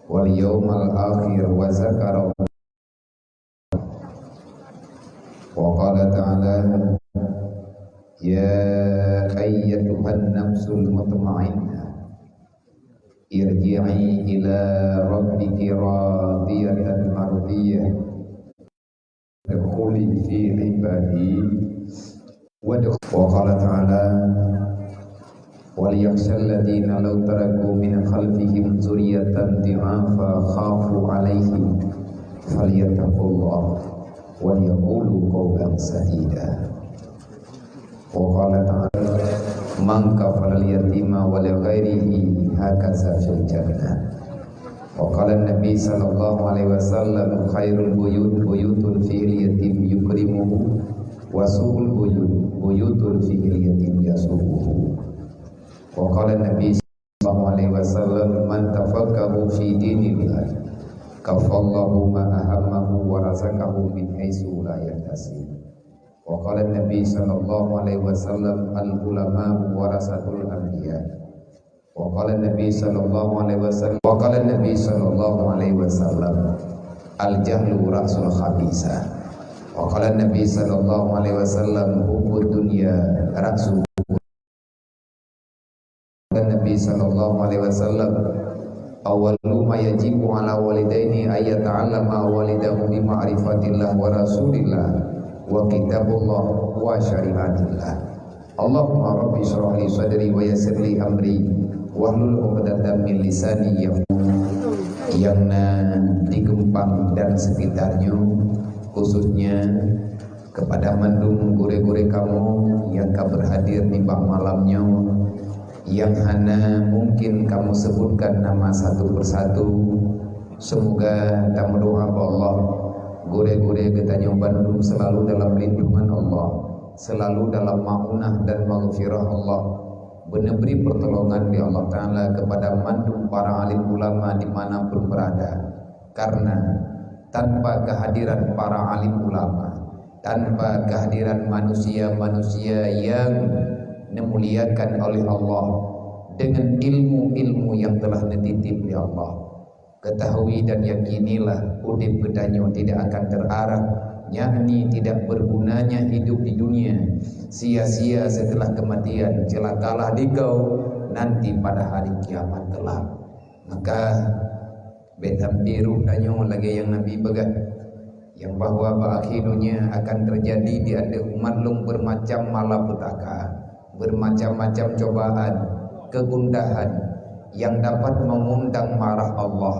wal yawmal akhir wa zakara wa qala ta'ala ya ayyatuhan nafsul mutmainnah irji'i ila rabbiki radiyatan mardiyah adkhuli fi ibadi wa qala ta'ala وَلْيَخْشَى الَّذِينَ لَوْ تَرَكُوا مِنْ خَلْفِهِمْ ذُرِّيَّةً ضِعَافًا خَافُوا عَلَيْهِمْ فَلْيَتَّقُوا اللَّهَ وَلْيَقُولُوا قَوْلًا سَدِيدًا وَقَالَ تَعَالَى مَنْ كَفَلَ الْيَتِيمَ وَلِغَيْرِهِ هَكَذَا فِي الْجَنَّةِ وَقَالَ النَّبِيُّ صلى الله عليه وسلم خَيْرُ الْبُيُوتِ بُيُوتٌ فِيهِ الْيَتِيمُ يُكْرِمُهُ وَسُوءُ الْبُيُوتِ بُيُوتٌ فِيهِ الْيَتِيمُ يَسُوءُهُ وقال النبي صلى الله عليه وسلم من تفقه في دين الله كفى الله ما أهمه ورزقه من حيث لا يحتسب وقال النبي صلى الله عليه وسلم العلماء ورثة الأنبياء وقال النبي صلى الله عليه وسلم الجهل رأس الخبيثة وقال النبي صلى الله عليه وسلم حب الدنيا رأس Nabi sallallahu alaihi wasallam awwalu ma yajibu ala walidaini ay yata'allama walidahu bi ma'rifatillah wa rasulillah wa kitabullah wa syariatillah. Allahumma rabbi shrah li sadri wa yassir li amri wahlul 'uqdatam min lisani yang di Gempang dan sekitarnya, khususnya kepada mendung gure-gure kamu yang berhadir di malamnya, yang hana mungkin kamu sebutkan nama satu persatu. Semoga kamu doa Allah gure-gure getanya Bandung selalu dalam lindungan Allah, selalu dalam maunah dan maghfirah Allah, beri pertolongan di Allah Ta'ala kepada mandung para alim ulama dimanapun berada. Karena tanpa kehadiran para alim ulama, tanpa kehadiran manusia-manusia yang dimuliakan oleh Allah dengan ilmu-ilmu yang telah dititip oleh Allah, ketahui dan yakinilah udip bedanyo tidak akan terarah, yakni tidak bergunanya hidup di dunia, sia-sia setelah kematian, celakalah dikau nanti pada hari kiamat kelak. Maka betam biru danyo lagi yang Nabi begat, yang bahwa akhirnya akan terjadi di ada umat lung bermacam malapetaka, bermacam-macam cobaan, kegundahan yang dapat mengundang marah Allah.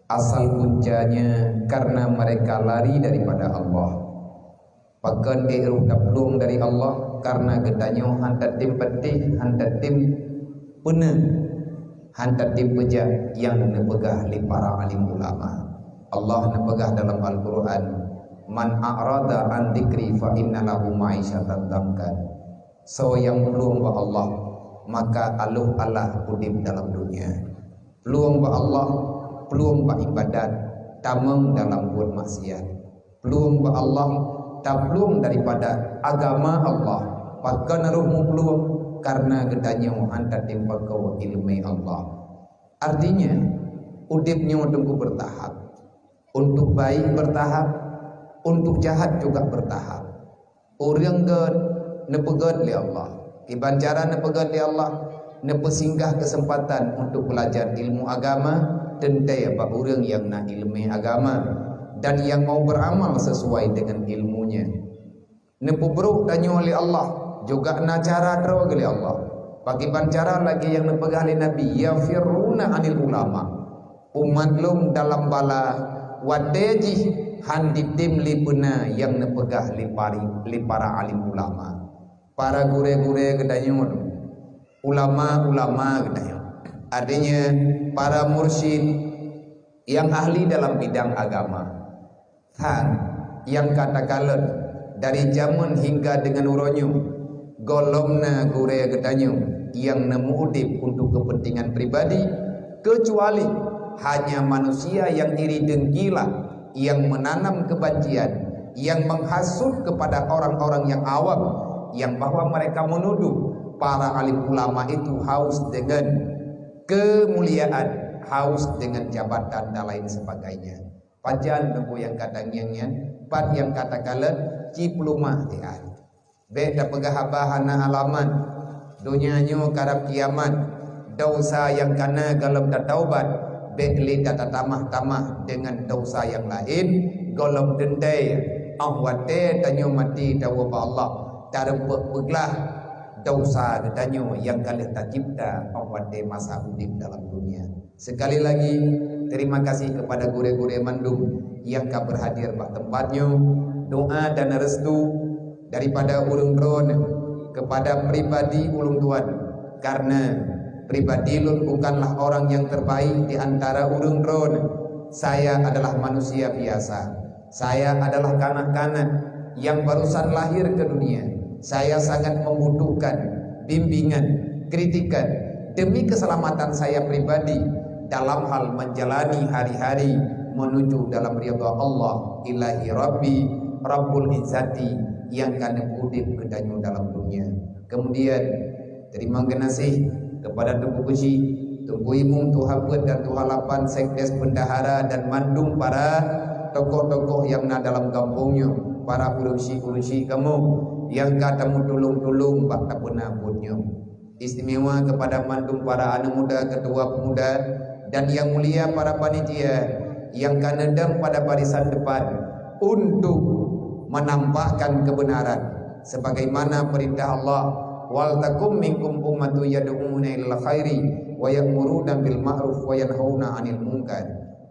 Asal puncanya karena mereka lari daripada Allah. Pakan iruh daplung dari Allah karena gedanyo hantar tim petih, hantar tim pena, hantar tim pejah yang nepegah li para alim ulama. Allah nepegah dalam Al-Quran, man a'rada an dzikri fa inna lahu ma'isyatan dhankan. So yang peluang ba Allah maka aluh Allah udip dalam dunia. Peluang ba Allah, peluang ba ibadat, tamang dalam buat maksiat. Peluang ba Allah, tak peluang daripada agama Allah. Pakan ruhmu peluang karena gedanya hantar timpa kau ilmu Allah. Artinya udipnya tunggu bertahap. Untuk baik bertahap, untuk jahat juga bertahap. Orang nepegat li Allah, ibancara nepegat li Allah, nepesinggah kesempatan untuk belajar ilmu agama, tentai apa orang yang nak ilmu agama dan yang mau beramal sesuai dengan ilmunya. Nepebruk danyo li Allah, juga na cara terus li Allah. Bagi bancara lagi yang nepegah li Nabi, yafiruna anil ulama. Umat lum dalam bala wadeji handitim li puna yang nepegah li para alim ulama. Para gure-gure gedanyo, ulama-ulama gedanyo, adanya para mursyid yang ahli dalam bidang agama, yang katakan dari zaman hingga dengan uronyo, golongna gure gedanyo yang nemu udip untuk kepentingan pribadi, kecuali hanya manusia yang iri dengkilah, yang menanam kebencian, yang menghasut kepada orang-orang yang awam, yang bahwa mereka menuduh para alim ulama itu haus dengan kemuliaan, haus dengan jabatan dan lain sebagainya. Pajan tengku yang kata nyanyian, pat yang kata kala ciplumah tian. Beda pegahapahana alaman, dunianya karab kiamat, dosa yang kana galam taubat, bekli data tamah-tamah dengan dosa yang lain, galam dendai, ahwate tanyo mati dawa Allah, tarempek beglah dosa getanyo yang kalian tak cipta ahwate masa hidup dalam dunia. Sekali lagi terima kasih kepada gure-gure mandum yang ka berhadir pak tempatnya. Doa dan restu daripada ulung drone kepada pribadi ulung tuan, karena pribadi ulun bukanlah orang yang terbaik di antara ulung drone. Saya adalah manusia biasa. Saya adalah kanak-kanak yang barusan lahir ke dunia. Saya sangat membutuhkan bimbingan, kritikan demi keselamatan saya pribadi dalam hal menjalani hari-hari menuju dalam ridha Allah ilahi rabbi rabbul izzati yang kana udip kedanyo dalam dunia. Kemudian terima kasih kepada Tuku Besi, Tuku Imung, Tuhabet dan Tuhalapan Sekdes Bendahara dan mandum para tokoh-tokoh yang na dalam kampungnya, para urusi-urusi kamu yang katamu tulung-tulung bak tapun-apunnya. Istimewa kepada mandum para anak muda, ketua pemuda dan yang mulia para panitia yang kanedam pada barisan depan untuk menampakkan kebenaran sebagaimana perintah Allah, wal takum minkum ummatu yad'una ilal khairi wa ya'muruna bil ma'ruf wa yanhauna 'anil munkar.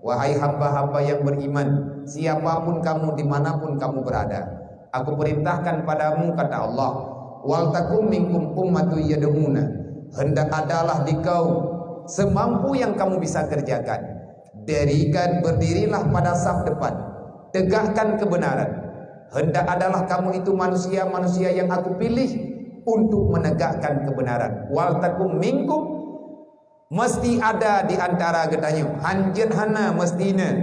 Wahai hamba-hamba yang beriman, siapapun kamu dimanapun kamu berada, aku perintahkan padamu, kata Allah, wal takum minkum ummatu yad'una, hendak adalah di kau semampu yang kamu bisa kerjakan, berdirilah pada saf depan, tegakkan kebenaran. Hendak adalah kamu itu manusia-manusia yang aku pilih untuk menegakkan kebenaran. Wal takum minkum, mesti ada di antara getanyo. Hanjen hana mestina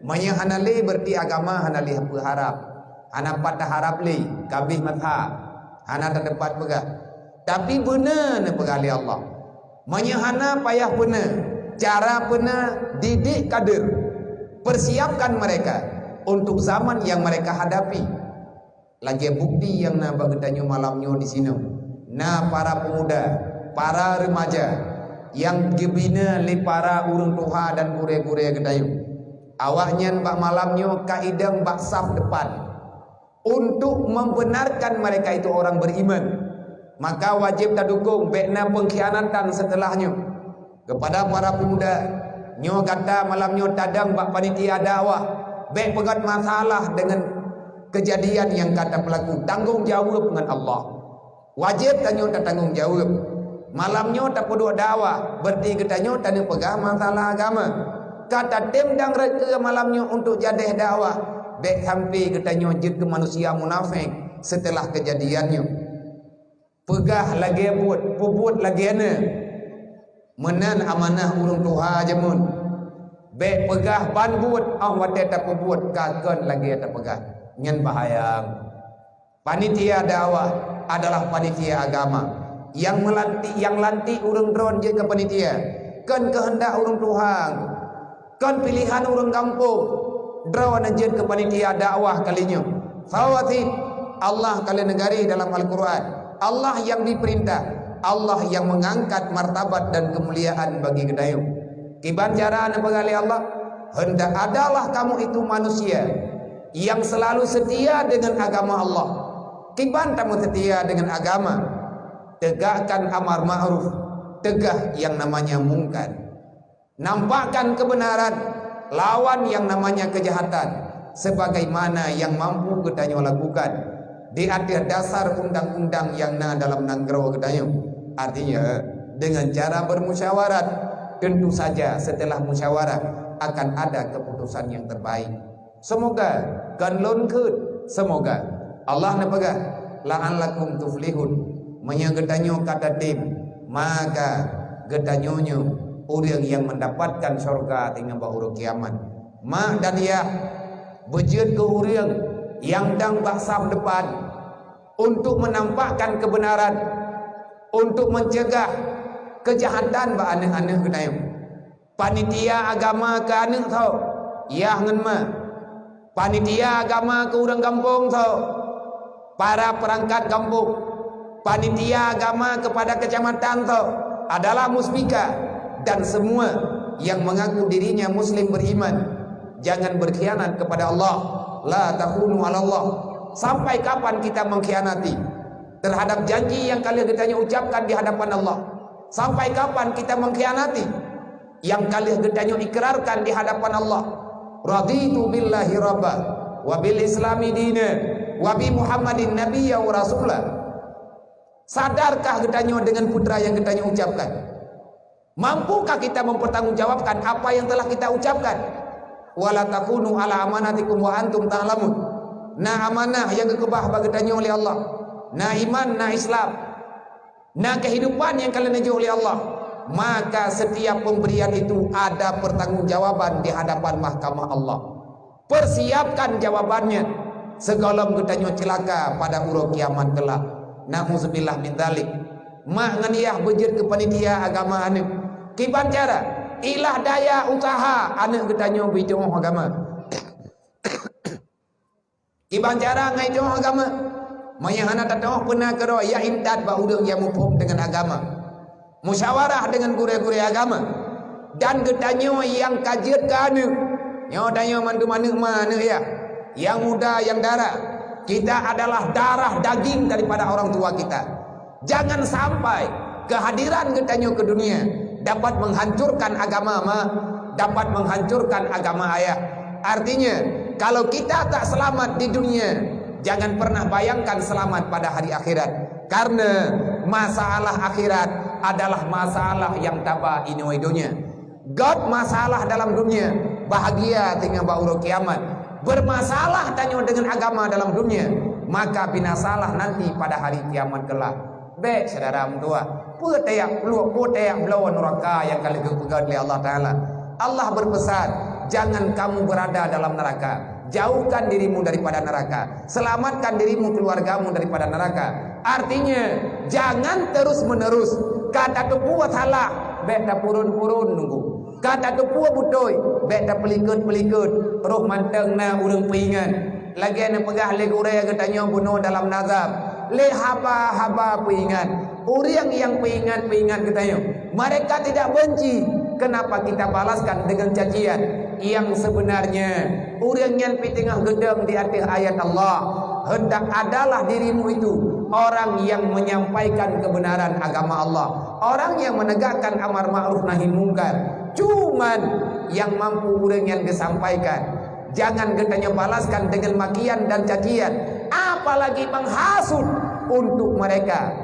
manya hana le berti agama hana le berharap. Hana patah harap le kabih mazhab. Hana tak dapat pegah. Tapi benar na pegali Allah. Manya hana payah benar. Cara benar didik kader. Persiapkan mereka untuk zaman yang mereka hadapi. Lagi bukti yang na bagetanyo malamnya di sini. Nah para pemuda, para remaja yang dibina oleh para urung tuha dan gure-gure gedayu. Awaknya bak malamnya kaidang bak saf depan untuk membenarkan mereka itu orang beriman. Maka wajib tak dukung bekna pengkhianatan setelahnya kepada para pemuda. Nyo kata malamnya tadang bak panitia dakwah, bek pegat masalah dengan kejadian yang kata pelaku, tanggung jawab dengan Allah. Wajib tanyo tak tanggung jawab. Malamnya tak perlu dakwah, berarti ketanyo tak pegang masalah agama. Kata temdang reka malamnya untuk jadah dakwah, bek sampai ketanyo jid ke manusia munafik setelah kejadiannya. Pegah lagi buat lagi ana. Menan amanah urung tuha jamun. Bek pegah ban buat wate tak buat kaken lagi tak pegah. Nyen bahaya. Panitia dakwah adalah panitia agama yang lantik urang drone je ke panitia. Kan kehendak urang Tuhan, kan pilihan urang kampung. Drone je ke panitia dakwah kalinya. Fawati Allah kali negari dalam Al-Quran. Allah yang diperintah, Allah yang mengangkat martabat dan kemuliaan bagi gedayu. Kiban cara anda pengali Allah, hendak adalah kamu itu manusia yang selalu setia dengan agama Allah. Kiban kamu setia dengan agama, tegakkan amar ma'ruf, tegah yang namanya mungkar, nampakkan kebenaran, lawan yang namanya kejahatan, sebagaimana yang mampu gedanyo lakukan di atas dasar undang-undang yang dalam nanggro gedanyo. Artinya dengan cara bermusyawarat, tentu saja setelah musyawarah akan ada keputusan yang terbaik. Semoga kan lonkeut, semoga Allah nepegah la'allakum tuflihun, menyegedanyo kata tim, maka gedanyonyo orang yang mendapatkan surga dengan bahuru kiamat. Ma dan ya bejut ke orang yang dang baksam depan untuk menampakkan kebenaran, untuk mencegah kejahatan ba aneh-aneh gedayo. panitia agama ke anak tau, ya ngenma. Panitia agama ke orang kampung tau, para perangkat kampung. Panitia agama kepada kecamatan tau, adalah muspika. Dan semua yang mengaku dirinya muslim beriman, jangan berkhianat kepada Allah. La takhunu 'ala Allah. Sampai kapan kita mengkhianati terhadap janji yang kalian getanya ucapkan di hadapan Allah? Sampai kapan kita mengkhianati yang kalian getanya ikrarkan di hadapan Allah? Raditu billahi rabba wa bil islami dina wa bi Muhammadin nabiyya wa rasula. Sadarkah getanya dengan putra yang getanya ucapkan? Mampukah kita mempertanggungjawabkan apa yang telah kita ucapkan? Wala takunu ala amanatikum wa antum ta'lamun. Nah amanah yang kekebah bagetanya oleh Allah, nah iman, nah Islam, nah kehidupan yang kalian ajar oleh Allah, maka setiap pemberian itu ada pertanggungjawaban di hadapan mahkamah Allah. Persiapkan jawabannya segala getanya celaka pada urut kiamat kelak. Nauzubillah min dzalik. Mak nganiah bejir ke panitia agama anu kiban cara ilah daya usaha anak getanya bijong agama. Kiban cara ngai jong agama. Mayang anak tatong pernah kero ya imdad ba udang yang mumpung dengan agama. Musyawarah dengan guru-guru agama. Dan getanya yang kajian ke anu. Yang tanya mandu mana ya. Yang muda, yang darah. Kita adalah darah daging daripada orang tua kita. Jangan sampai kehadiran getanya ke dunia dapat menghancurkan agama dapat menghancurkan agama ayah. Artinya, kalau kita tak selamat di dunia, jangan pernah bayangkan selamat pada hari akhirat. Karena masalah akhirat adalah masalah yang taba inoidonya. God masalah dalam dunia, bahagia tinggal bauru kiamat. Bermasalah tanya dengan agama dalam dunia, maka binasalah nanti pada hari kiamat kelak. Baik saudara tua, putayak melawan neraka yang kali kepegang oleh Allah Ta'ala. Allah berpesan, jangan kamu berada dalam neraka. Jauhkan dirimu daripada neraka. Selamatkan dirimu, keluargamu daripada neraka. Artinya, jangan terus menerus kata tepua salah, beta purun-purun nunggu. Kata tepua butoy, beta pelikut-pelikut. Roh manteng na urang peingan. Lagi ana pegah le urai katanya bunuh dalam nazab. Le haba-haba peingan. Orang yang peingat katanya, mereka tidak benci. Kenapa kita balaskan dengan cacian? Yang sebenarnya orang yang tengah gedeng di atas ayat Allah, hendak adalah dirimu itu orang yang menyampaikan kebenaran agama Allah, orang yang menegakkan amar ma'ruf nahi mungkar. Cuman yang mampu orang yang disampaikan. Jangan katanya balaskan dengan makian dan cacian, apalagi menghasut untuk mereka.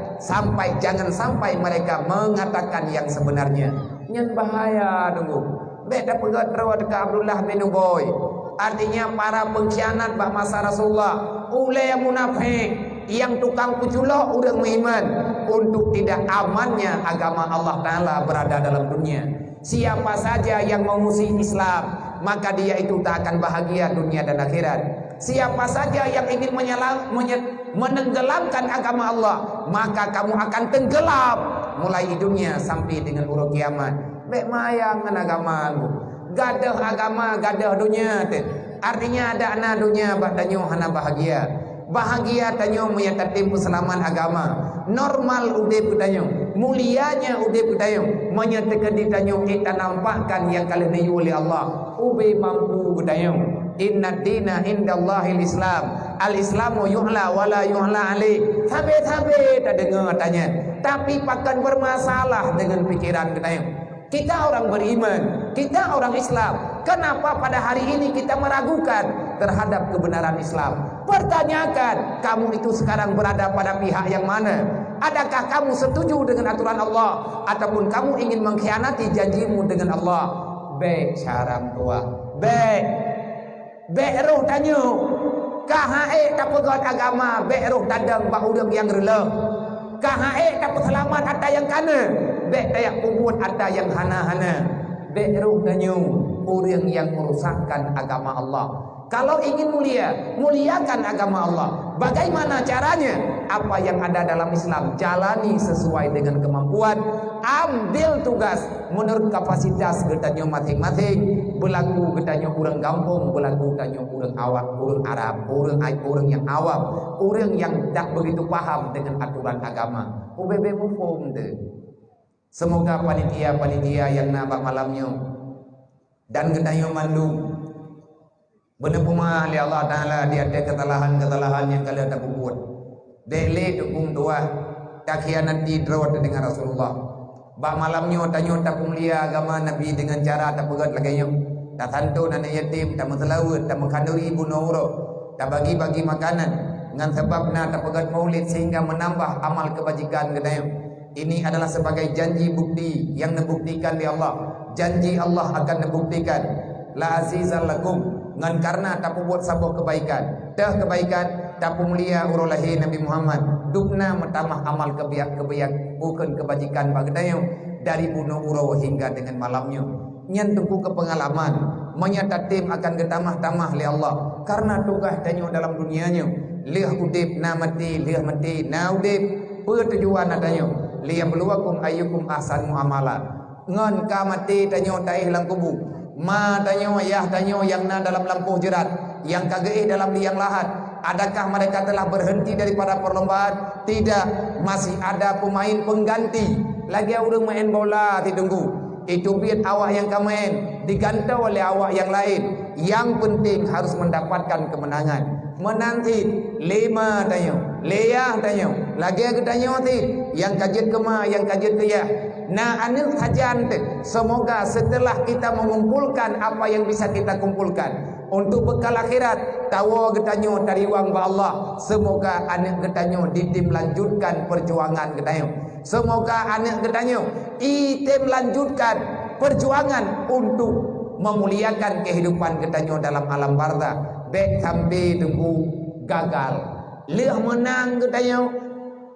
Jangan sampai mereka mengatakan yang sebenarnya. Nyen bahaya tunggu. Beda pegat rawat ke Abdullah bin Ubay. Artinya para pengkhianat bak masa Rasulullah, ulai munafik yang tukang kuculah urang beriman untuk tidak amannya agama Allah Ta'ala berada dalam dunia. Siapa saja yang memusuhi Islam, maka dia itu tak akan bahagia dunia dan akhirat. Siapa saja yang ingin menenggelamkan agama Allah, maka kamu akan tenggelam mulai di dunia sampai dengan urut kiamat. Bek mayang dengan agamamu. Gadah agama, gadah dunia. Artinya ada anak dunia bak tanyo hana bahagia. Bahagia tanyo menyatakan keselaman agama. Normal udah tanyo, mulianya udah tanyo, menyatakan di tanyo kita nampakkan yang kalian diyu oleh Allah. Ube mampu tanyo. Inna dina indallahil Islam. Al-Islamu yu'la wala yu'la alaih. Sampai tak dengar tanya. Tapi pakan bermasalah dengan pikiran kita. Kita orang beriman, kita orang Islam. Kenapa pada hari ini kita meragukan terhadap kebenaran Islam? Pertanyakan, kamu itu sekarang berada pada pihak yang mana? Adakah kamu setuju dengan aturan Allah, ataupun kamu ingin mengkhianati janjimu dengan Allah? Baik syaram tua. Baik roh tanya. Kahae tak pegat agama, baik roh tadang bak udang yang releng. Kahae tak selamat ada yang kana. Bek tayak umut ada yang hana-hana. Bek roh tanya orang yang merusakkan agama Allah, Kalau ingin mulia, muliakan agama Allah. Bagaimana caranya? Apa yang ada dalam Islam, jalani sesuai dengan kemampuan. Ambil tugas menurut kapasitas getanyo masing-masing. Berlaku getanyo orang kampung, berlaku getanyo orang awam, orang Arab, orang yang awam, orang yang tak begitu paham dengan aturan agama. UBB mufum tu. Semoga panitia-panitia yang nabak malamnya dan getanyo mandung benar pemah oleh Allah Ta'ala dia ada kesalahan-kesalahan yang kalian tak buat. Dele dukung doa tak khianati drawat dengan Rasulullah. Bak malamnya tanyo tak mulia agama Nabi dengan cara tak pegat lagi nyo. Tak santun anak yatim, tak menselawat, tak mengkanduri ibu nauro, tak bagi-bagi makanan dengan sebabna tak pegat maulid sehingga menambah amal kebajikan kedayo. Ini adalah sebagai janji bukti yang membuktikan di Allah. Janji Allah akan membuktikan. La azizal lakum ngan karena tak buat sabuk kebaikan. Dah kebaikan tak mulia urulahi Nabi Muhammad. Dukna metamah amal kebiak bukan kebajikan bagdayo dari bunuh uro hingga dengan malamnya. Nyan tunggu ke pengalaman menyata tim akan getamah-tamah li Allah karena tugas danyo dalam dunianya. Liah udip na mati, liah mati na udip. Pertujuan adanya liyabluwakum ayyukum ahsanu amala. Ngan ka mati danyo taih lang kubu. Ma tanyo ayah tanyo yang na dalam lampu jerat, yang kagei dalam liang lahat. Adakah mereka telah berhenti daripada perlombaan? Tidak, masih ada pemain pengganti. Lagi orang main bola ditunggu. Itu biar awak yang main digantau oleh awak yang lain. Yang penting harus mendapatkan kemenangan. Menanti 5 tanyo, leyah tanyo, lagi ke tanyo ti, yang kajian kema, yang kajian kaya. Nah, anil kajian tu, semoga setelah kita mengumpulkan apa yang bisa kita kumpulkan untuk bekal akhirat, tawa getanyo tariwang ba Allah. Semoga anak getanyo ditim lanjutkan perjuangan getanyo. Semoga anak getanyo itim lanjutkan perjuangan untuk memuliakan kehidupan getanyo dalam alam barzah. Baik sampai tunggu gagal. Lihat menang getanyo.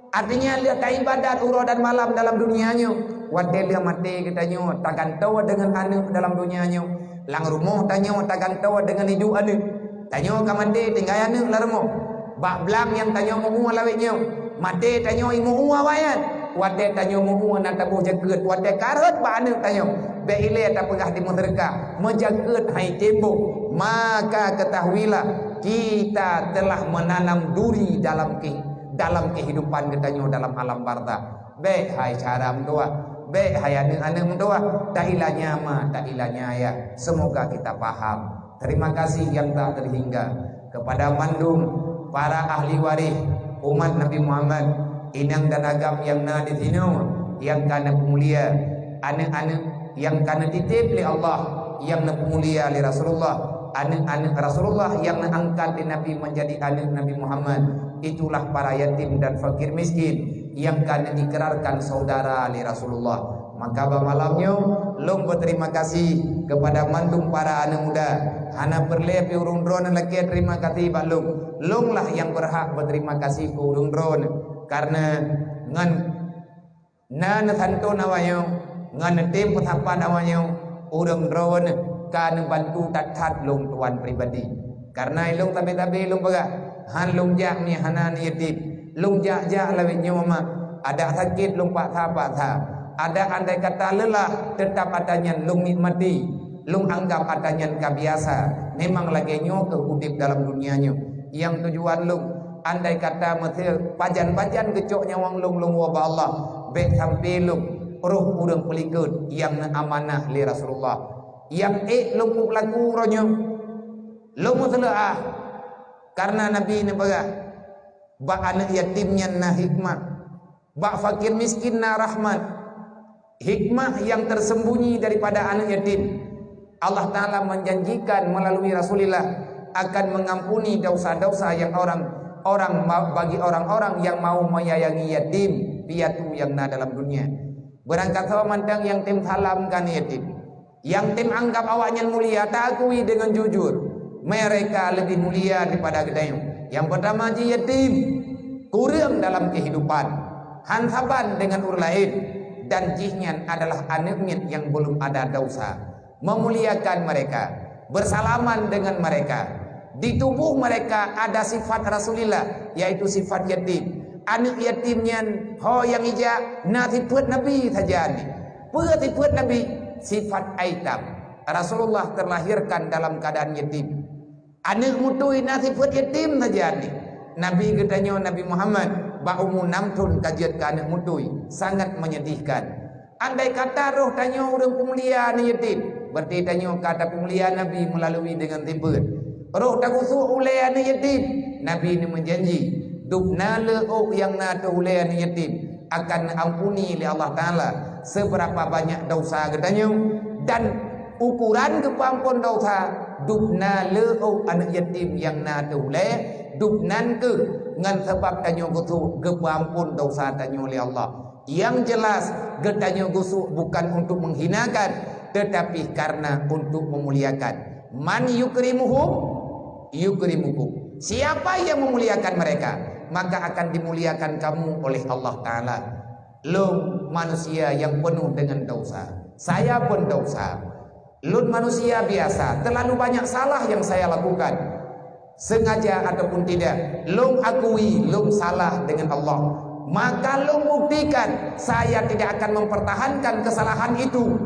Artinya lihat ibadat urut dan malam dalam dunianya. Wadai lihat mati getanyo. Takkan tahu dengan anak dalam dunianya. Lang rumah tanyo takkan tahu dengan hidup anak. Tanyo ka mati tinggal anak larmo. Bak belang yang tanyo mau lawitnya. Mati tanyo imu awayan. Wadai tanyo mau nak tabuh jagat. Wadai karat ba anak tanyo. Beile tak pegah di masyarakat menjaga hai tembok. Maka ketahuilah kita telah menanam duri dalam kehidupan kita dalam alam barzah. Baik hai cara mendoa, baik hai anak-anak mendoa, tak ilahnya ma, tak ilahnya ya. Semoga kita paham. Terima kasih yang tak terhingga kepada mandung para ahli waris umat Nabi Muhammad, inang dan agam yang na di sini, yang kana mulia, anak-anak yang kana titip oleh Allah, yang mulia oleh Rasulullah. Anak-anak Rasulullah yang angkat di Nabi menjadi anak Nabi Muhammad. Itulah para yatim dan fakir miskin yang kan dikerarkan saudara oleh Rasulullah. Maka malamnya long berterima kasih kepada mandung para anak muda. Hana perlepi urung drone lagi terima kasih pak long. Long lah yang berhak berterima kasih ke urung drone karena ngan nan santo nawayo ngan tim petapa nawayo urung drone kan bantu tatat long tuan pribadi. Karena long tabi-tabi long baga han long jak ni hanan yatim long jak lawitnya mama ada sakit long pak tha ada andai kata lelah tetap adanya long nikmati long anggap adanya kebiasa memang lagi nyo ke udip dalam dunianya yang tujuan long andai kata mesti pajan-pajan kecok nyawang long wabah Allah baik sampai long roh urang pelikut yang amanah li Rasulullah yang lompup laku ronyo lomu telah karena Nabi ni baga ba anak yatimnya na hikmah ba fakir miskin na rahmat hikmah yang tersembunyi daripada anak yatim. Allah Ta'ala menjanjikan melalui Rasulullah akan mengampuni dosa-dosa yang bagi orang-orang yang mau menyayangi yatim piatu yang na dalam dunia. Berangkat sama mandang yang tim salamkan yatim, yang tim anggap awaknya mulia, tak akui dengan jujur mereka lebih mulia daripada gedayu. Yang pertama yatim kurang dalam kehidupan, hantaban dengan orang lain, dan jihnya adalah anaknya yang belum ada dosa. Memuliakan mereka, bersalaman dengan mereka, Di tubuh mereka ada sifat Rasulullah, yaitu sifat yatim. Anak yatimnya ho yang ija na tiput Nabi saja ni. Pura tiput Nabi sifat aitam. Rasulullah terlahirkan dalam keadaan yatim. Anak mutui na tiput yatim saja ni. Nabi katanya Nabi Muhammad ba umur 6 tahun kajian ke anak mutui, sangat menyedihkan. Andai kata roh tanya orang pemulia ni yatim, berarti tanya kata pemulia Nabi melalui dengan tiput. Roh tak usuh ulai anak yatim, Nabi ini menjanji dubna le'uk yang nata ulai anak yatim akan ampuni oleh Allah Ta'ala seberapa banyak dosa katanya. Dan ukuran kepampun dosa dubna le'uk anak yatim yang nata ulai dubnan ke ngan sebab tanya gusu kepampun dosa tanya oleh Allah. Yang jelas getanya gusu bukan untuk menghinakan, tetapi karena untuk memuliakan. Man yukrimuhum yukrimukum. Siapa yang memuliakan mereka, maka akan dimuliakan kamu oleh Allah Ta'ala. Lu manusia yang penuh dengan dosa, saya pun dosa. Lu manusia biasa, terlalu banyak salah yang saya lakukan, sengaja ataupun tidak. Lu akui lu salah dengan Allah, maka lu buktikan saya tidak akan mempertahankan kesalahan itu.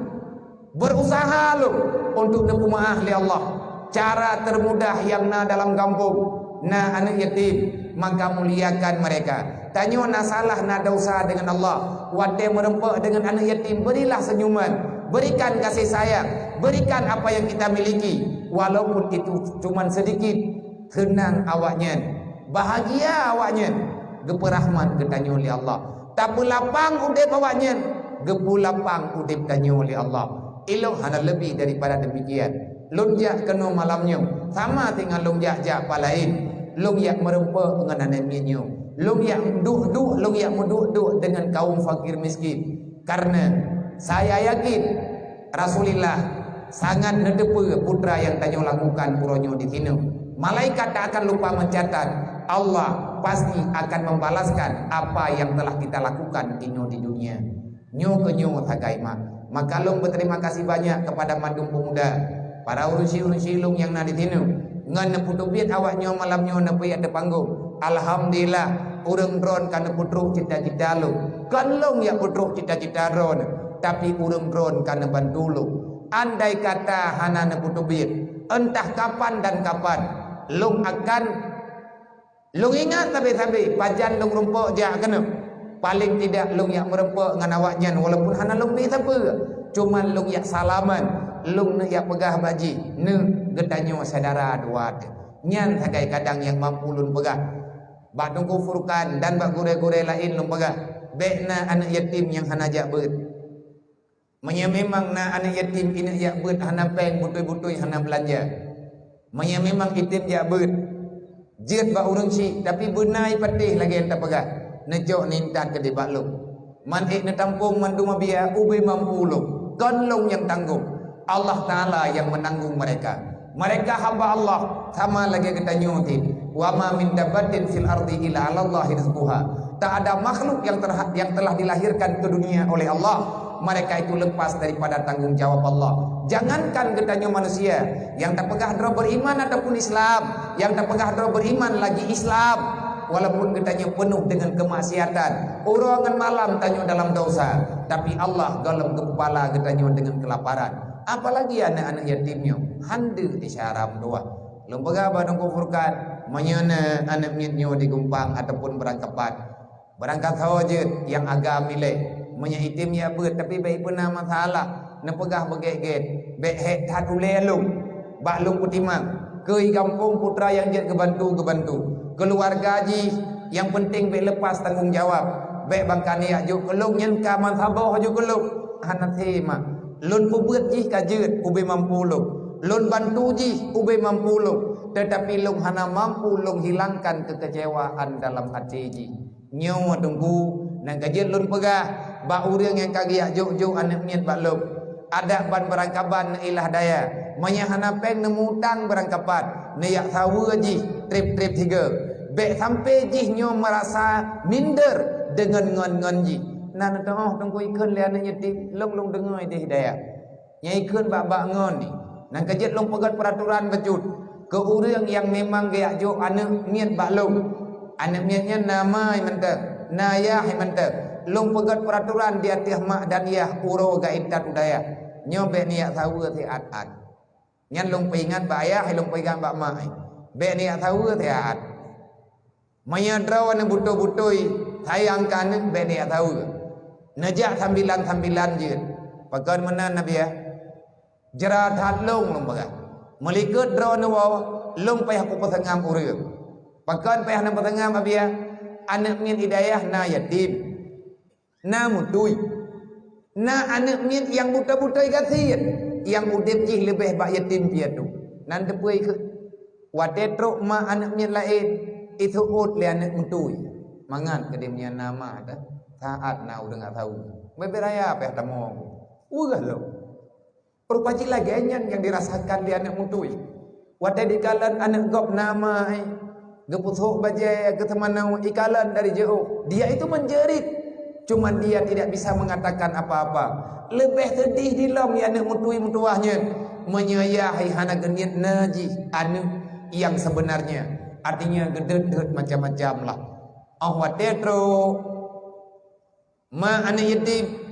Berusaha lu untuk nepu maaf li Allah. Cara termudah yang na dalam kampung, na anak yatim, maka muliakan mereka. Tanya na salah na dosa dengan Allah, wadai merempak dengan anak yatim, berilah senyuman, berikan kasih sayang, berikan apa yang kita miliki, walaupun itu cuma sedikit. Tenang awaknya, bahagia awaknya, geperahmat ketanya oleh Allah. Tak lapang udip awaknya, gepulapang udip tanya oleh Allah. Iloh hana lebih daripada demikian. Lonjak kena malamnya sama tinggal lonjak jak palain. Lonjak merempa dengan anaknya. Lonjak duk-duk, lonjak menduk-duk dengan kaum fakir miskin. Karena saya yakin Rasulullah sangat nedepa putra yang tanya lakukan puronyo di sini. Malaikat tak akan lupa mencatat. Allah pasti akan membalaskan apa yang telah kita lakukan di dunia. Nyo ke nyo tagai mak. Maka long berterima kasih banyak kepada Madung Pemuda, para urusi-urusi long yang nadi tinu ngan neputubit awaknya malamnya nepi ada panggung. Alhamdulillah urang dron kan putruk cita-cita lu kan long ya putruk cita-cita ron, tapi urang dron kan bantu lu. Andai kata hana neputubit, entah kapan dan kapan long akan long ingat tapi pajan long rumpuk jak kena. Paling tidak long yak merempak dengan awaknya, walaupun hana long ni siapa, cuma long yak salaman, long nak yak pegah baji ne getanyo saudara dua nyan sagai kadang yang mampu lun pegah bak tunggu furkan dan bak gure-gure lain lun pegah bekna anak yatim yang hana jak beut menya memang na anak yatim ini jak beut hana peng butui-butui hana belanja menya memang yatim jak beut jet bak urang si tapi benai patih lagi enta pegah nejok nintan ke debak lu man ik netampung mandu mabia ubi mampu lu kan long yang tanggung. Allah Ta'ala yang menanggung mereka. Mereka hamba Allah, sama lagi kita nyuti. Wa ma min dabbatin fil ardi illa 'ala Allah rizquha. Tak ada makhluk yang telah dilahirkan ke dunia oleh Allah, mereka itu lepas daripada tanggung jawab Allah. Jangankan ketanya manusia yang tak pegah dro beriman ataupun Islam, yang tak pegah dro beriman lagi Islam, walaupun ketanya penuh dengan kemaksiatan, urangan malam tanya dalam dosa, tapi Allah dalam kepala ketanya dengan kelaparan. Apalagi anak-anak yatimnya handu di syaram doa lembaga badang kufurkan menyana anak mitnya digumpang ataupun berangkat saja yang agak milik menya itimnya ber tapi baik pernah masalah nepegah beget-get baik hek tatule lu bak lu putimang ke kampung putra yang jet kebantu keluarga ji yang penting baik lepas tanggung jawab baik bangkani ajuk kelung nyen ka mazhabah ajuk kelung hanati mak lun pubeut ji kajeut ube mampu lu lun bantu ji ube mampu lu tetapi lung hana mampu lung hilangkan kekecewaan dalam hati ji nyawa tunggu nang kajeut lun pegah ba urang yang kagi ajuk-juk anak miet bak lu ada ban berangkaban ilah daya manya hana peng nemu tang berangkapan ne yak sawa ji trip tiga bek sampai ji nyo merasa minder dengan ngon-ngon ji nan toh tunggu ikun lian nyetik long dengai deh hidayah nya ikun bak ngon ni nan kajet long pegat peraturan becut ke orang yang memang gaya jo anak miat baklong, anak miatnya nama mentah, nayah mentah, long pegat peraturan di atas mak dan yah uro gaitat udaya, nyobe niat tahu ti at, nyan long pingat ba ayah, long pingat ba mak, be niat tahu ti at, maya draw na buto-butoi, tayangkan be niat tahu, najak tambilan je, pagan mana nabi ya, jerat hat long baga. Melikat draw na waw long payah ko patangam urang pakan payah na patangam abia anak min hidayah na yatim na mutui na anak min yang buta-buta kasihan yang udip jih lebih bak yatim piatu nan depui ke watetro ma anak min lain itu ut le anak mutui mangan ke dia nama dah taat na urang tahu beberaya payah tamong urang lo perpaci lagi yang dirasakan di anak mutui. Wadah dikalan anak gop nama, geputhuk bajai ketemanau ikalan dari jauh. Dia itu menjerit, cuman dia tidak bisa mengatakan apa-apa. Lebih sedih di lam anak mutui mutuahnya menyayahi hana geniat najih anu yang sebenarnya. Artinya gedet macam-macam lah. Watetro ma anak yatim.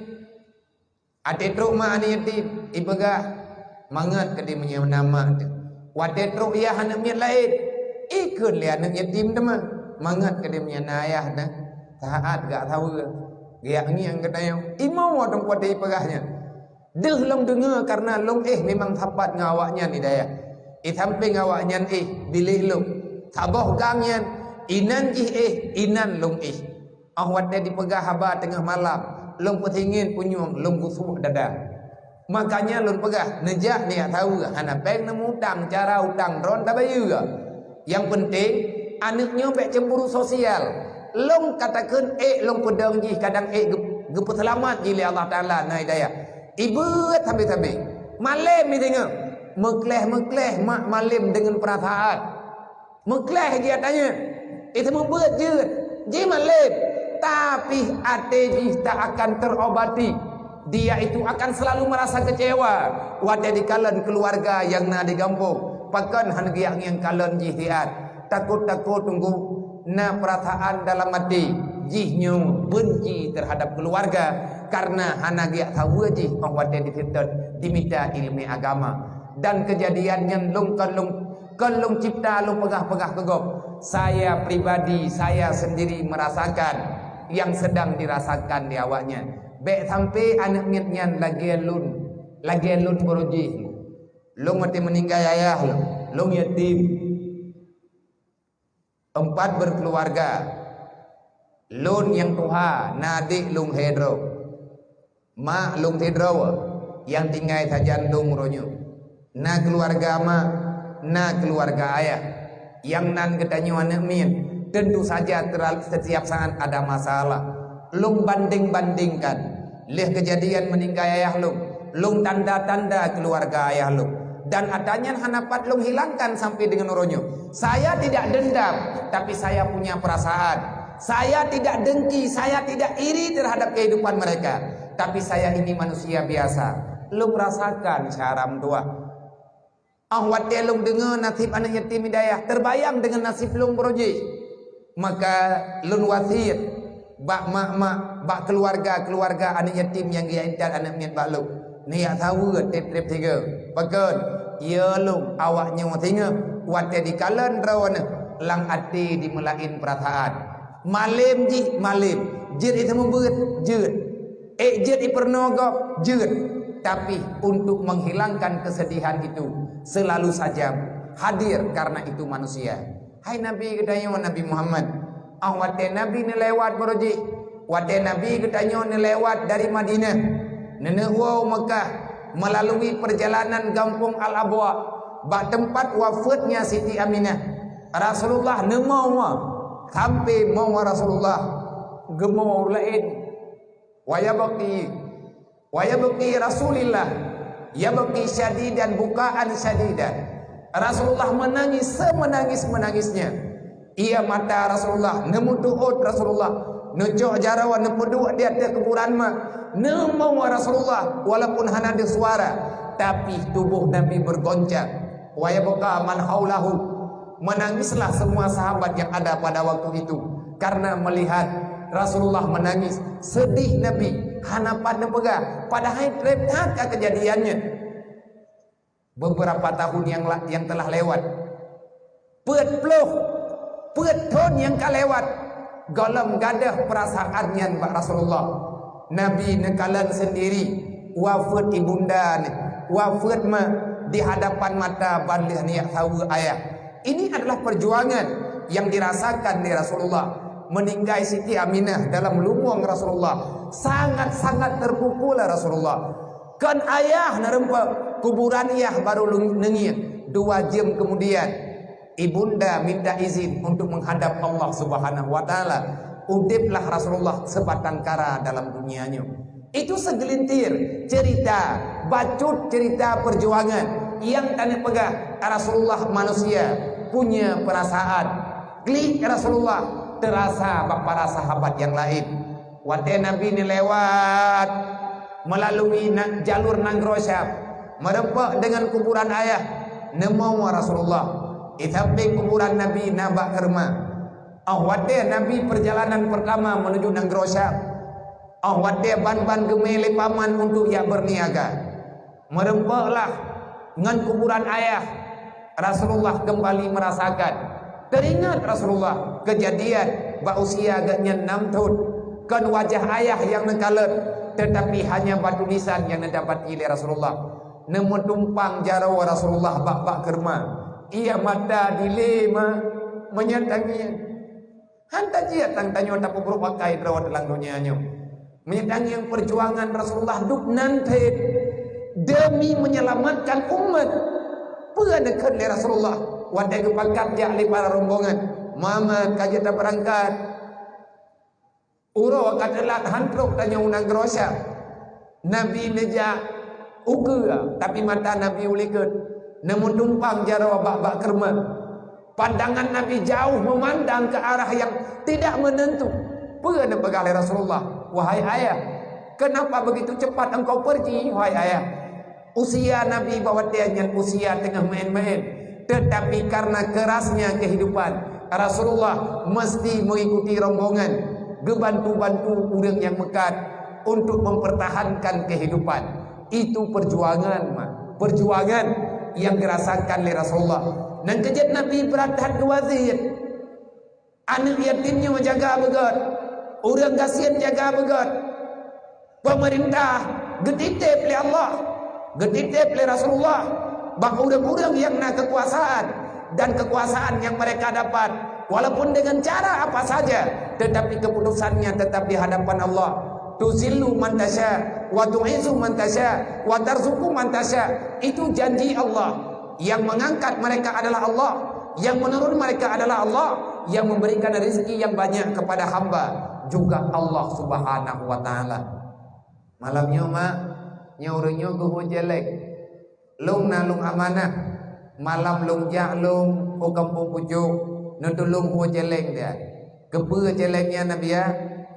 Atetro ma anak yatim ibaga mangat ke dia punya nama tu. Watetro ya anak miat lain ikut le anak yatim teman mangat ke dia punya ayah dah taat gak tahu gak ngiang ke dia imau orang kuat dia pegahnya deh long dengar karena long memang tapat ngawaknya ni daya samping ngawaknya bilih long taboh gangnya inan inan long awat dia dipegah haba tengah malam long petingin punyung long kusuh dada makanya long pegah nejak ni tahu hana peng nemu utang cara utang ron tak bayu yang penting anaknya baik cemburu sosial long katakan long pedang ji kadang geput selamat ji Allah Taala na hidayah ibu tabi malam ni tengok mekleh mak malam dengan perasaan mekleh dia tanya itu membuat je malam tapi hati tak akan terobati. Dia itu akan selalu merasa kecewa. Wadah di kalan keluarga yang na di kampung. Pakan han yang kalan jihtiat. Takut-takut tunggu na perasaan dalam hati. Jihnya benci terhadap keluarga. Karena hana giak tahu jih. Wadah di fitur diminta ilmu agama. Dan kejadiannya long cipta long pegah-pegah kegop. Saya pribadi, saya sendiri merasakan yang sedang dirasakan di awaknya. Baik sampai anak mitnya lagi lun beruji. Long mati meninggal ayah long yatim. 4 berkeluarga. Lun yang tuha, nadik lung hedro. Mak lung hedro yang tinggal saja lung ronyo. Na keluarga mak, na keluarga ayah. Yang nan ketanyo anak mit. Tentu saja setiap saat ada masalah. Lung banding-bandingkan. Leh kejadian meninggal ayah lung tanda-tanda keluarga ayah lung. Dan adanya hanapat lung hilangkan sampai dengan uronyo. Saya tidak dendam, tapi saya punya perasaan. Saya tidak dengki, saya tidak iri terhadap kehidupan mereka. Tapi saya ini manusia biasa. Lung rasakan syaram tua. Awat lung dengar nasib anak yatim hidayah, terbayang dengan nasib lung beroji. Maka lun wasiat bak mak bak keluarga anak yatim yang dia intat anak miat bak lu ni ya tahu trip 3 pakan ya lu awaknya tengok wate di kalan rawan lang ati di melain perasaan malim jir itu membuat jir jir ipernogok jir tapi untuk menghilangkan kesedihan itu selalu saja hadir karena itu manusia. Hai Nabi katanya Nabi Muhammad. Wate Nabi ni lewat beroji. Wate Nabi katanya ni lewat dari Madinah. Nenewau Mekah melalui perjalanan kampung Al-Abwa. Bak tempat wafatnya Siti Aminah. Rasulullah nemau sampai mau Rasulullah gemau lain. Wayabaki Rasulillah. Yabaki syadidan bukaan syadidan. Rasulullah menangis semenangis-menangisnya. Ia mata Rasulullah, nemu tuut Rasulullah, nucuk jarawan nepeduk di atas kuburan mak. Nemu Rasulullah walaupun hanya ada suara, tapi tubuh Nabi bergoncang. wa yabqa man haulahu. Menangislah semua sahabat yang ada pada waktu itu karena melihat Rasulullah menangis. Sedih Nabi, hanapan nepega padahal rephat kejadiannya. Beberapa tahun yang telah lewat, Pet tahun yang kalewat, golem gadah perasaannya Pak Rasulullah. Nabi nekalan sendiri, wafat ibunda ni, wafat di hadapan mata balih niat tahu ayah. Ini adalah perjuangan yang dirasakan di Rasulullah. Meninggal Siti Aminah dalam lumuang Rasulullah, sangat-sangat terpukul Rasulullah. Kan ayah nerempa kuburan ayah baru nengir 2 jam kemudian. Ibunda minta izin untuk menghadap Allah Subhanahu wa taala. Udiplah Rasulullah sebatang kara dalam dunianya. Itu segelintir cerita, bacut cerita perjuangan yang tanya pegah Rasulullah manusia punya perasaan. Klik Rasulullah terasa bak para sahabat yang lain. Waktu Nabi ini lewat melalui jalur Nangrosyab, merempak dengan kuburan ayah, nemu Rasulullah. Ithabing kuburan Nabi nabak kerma. Waktu Nabi perjalanan pertama menuju Nangrosyab. Waktu ban-ban gemele paman untuk ia berniaga. Merempaklah dengan kuburan ayah. Rasulullah kembali merasakan. Teringat Rasulullah kejadian bak usia agaknya 6 tahun. Kan wajah ayah yang nekalet, tetapi hanya batu nisan yang mendapat oleh Rasulullah. Nemu tumpang jaraw Rasulullah bak kerma. Ia mata dilema menyatangi. Hantar dia tanya tak perlu pakai rawat dalam dunianya. Menyatangi yang perjuangan Rasulullah duk nanti demi menyelamatkan umat. Peranakan oleh Rasulullah. Wadai kepakat dia oleh para rombongan. Mama kajata berangkat. Uro katalah hantruk tanya unang gerosya. Nabi nejak uke tapi mata Nabi uliket. Namun tumpang jara bak kerma. Pandangan Nabi jauh memandang ke arah yang tidak menentu. Pernah pegali Rasulullah, wahai ayah, kenapa begitu cepat engkau pergi, wahai ayah? Usia Nabi bawa tianyan usia tengah main-main, tetapi karena kerasnya kehidupan, Rasulullah mesti mengikuti rombongan, gebantu-bantu orang yang mekat untuk mempertahankan kehidupan. Itu perjuangan, perjuangan yang dirasakan oleh Rasulullah. Dan kejadian Nabi berathat ke wazir, anak yatimnya menjaga begat, orang kasihan jaga begat. Pemerintah getitip oleh Allah, getitip oleh Rasulullah, bak orang-orang yang nak kekuasaan dan kekuasaan yang mereka dapat, walaupun dengan cara apa saja, tetapi keputusannya tetap di hadapan Allah. Tuzillu man tasya wa tu'izzu man tasya wa tarzuqu man tasya. Itu janji Allah. Yang mengangkat mereka adalah Allah, yang menurun mereka adalah Allah, yang memberikan rezeki yang banyak kepada hamba juga Allah Subhanahu wa taala. Malamnya mak nyuruhnya guhu jelek. Lung nalung amanah. Malam lung jak lung ho kampung pujuk nutulung ho jelek dia. Kepa jeleknya Nabi ya.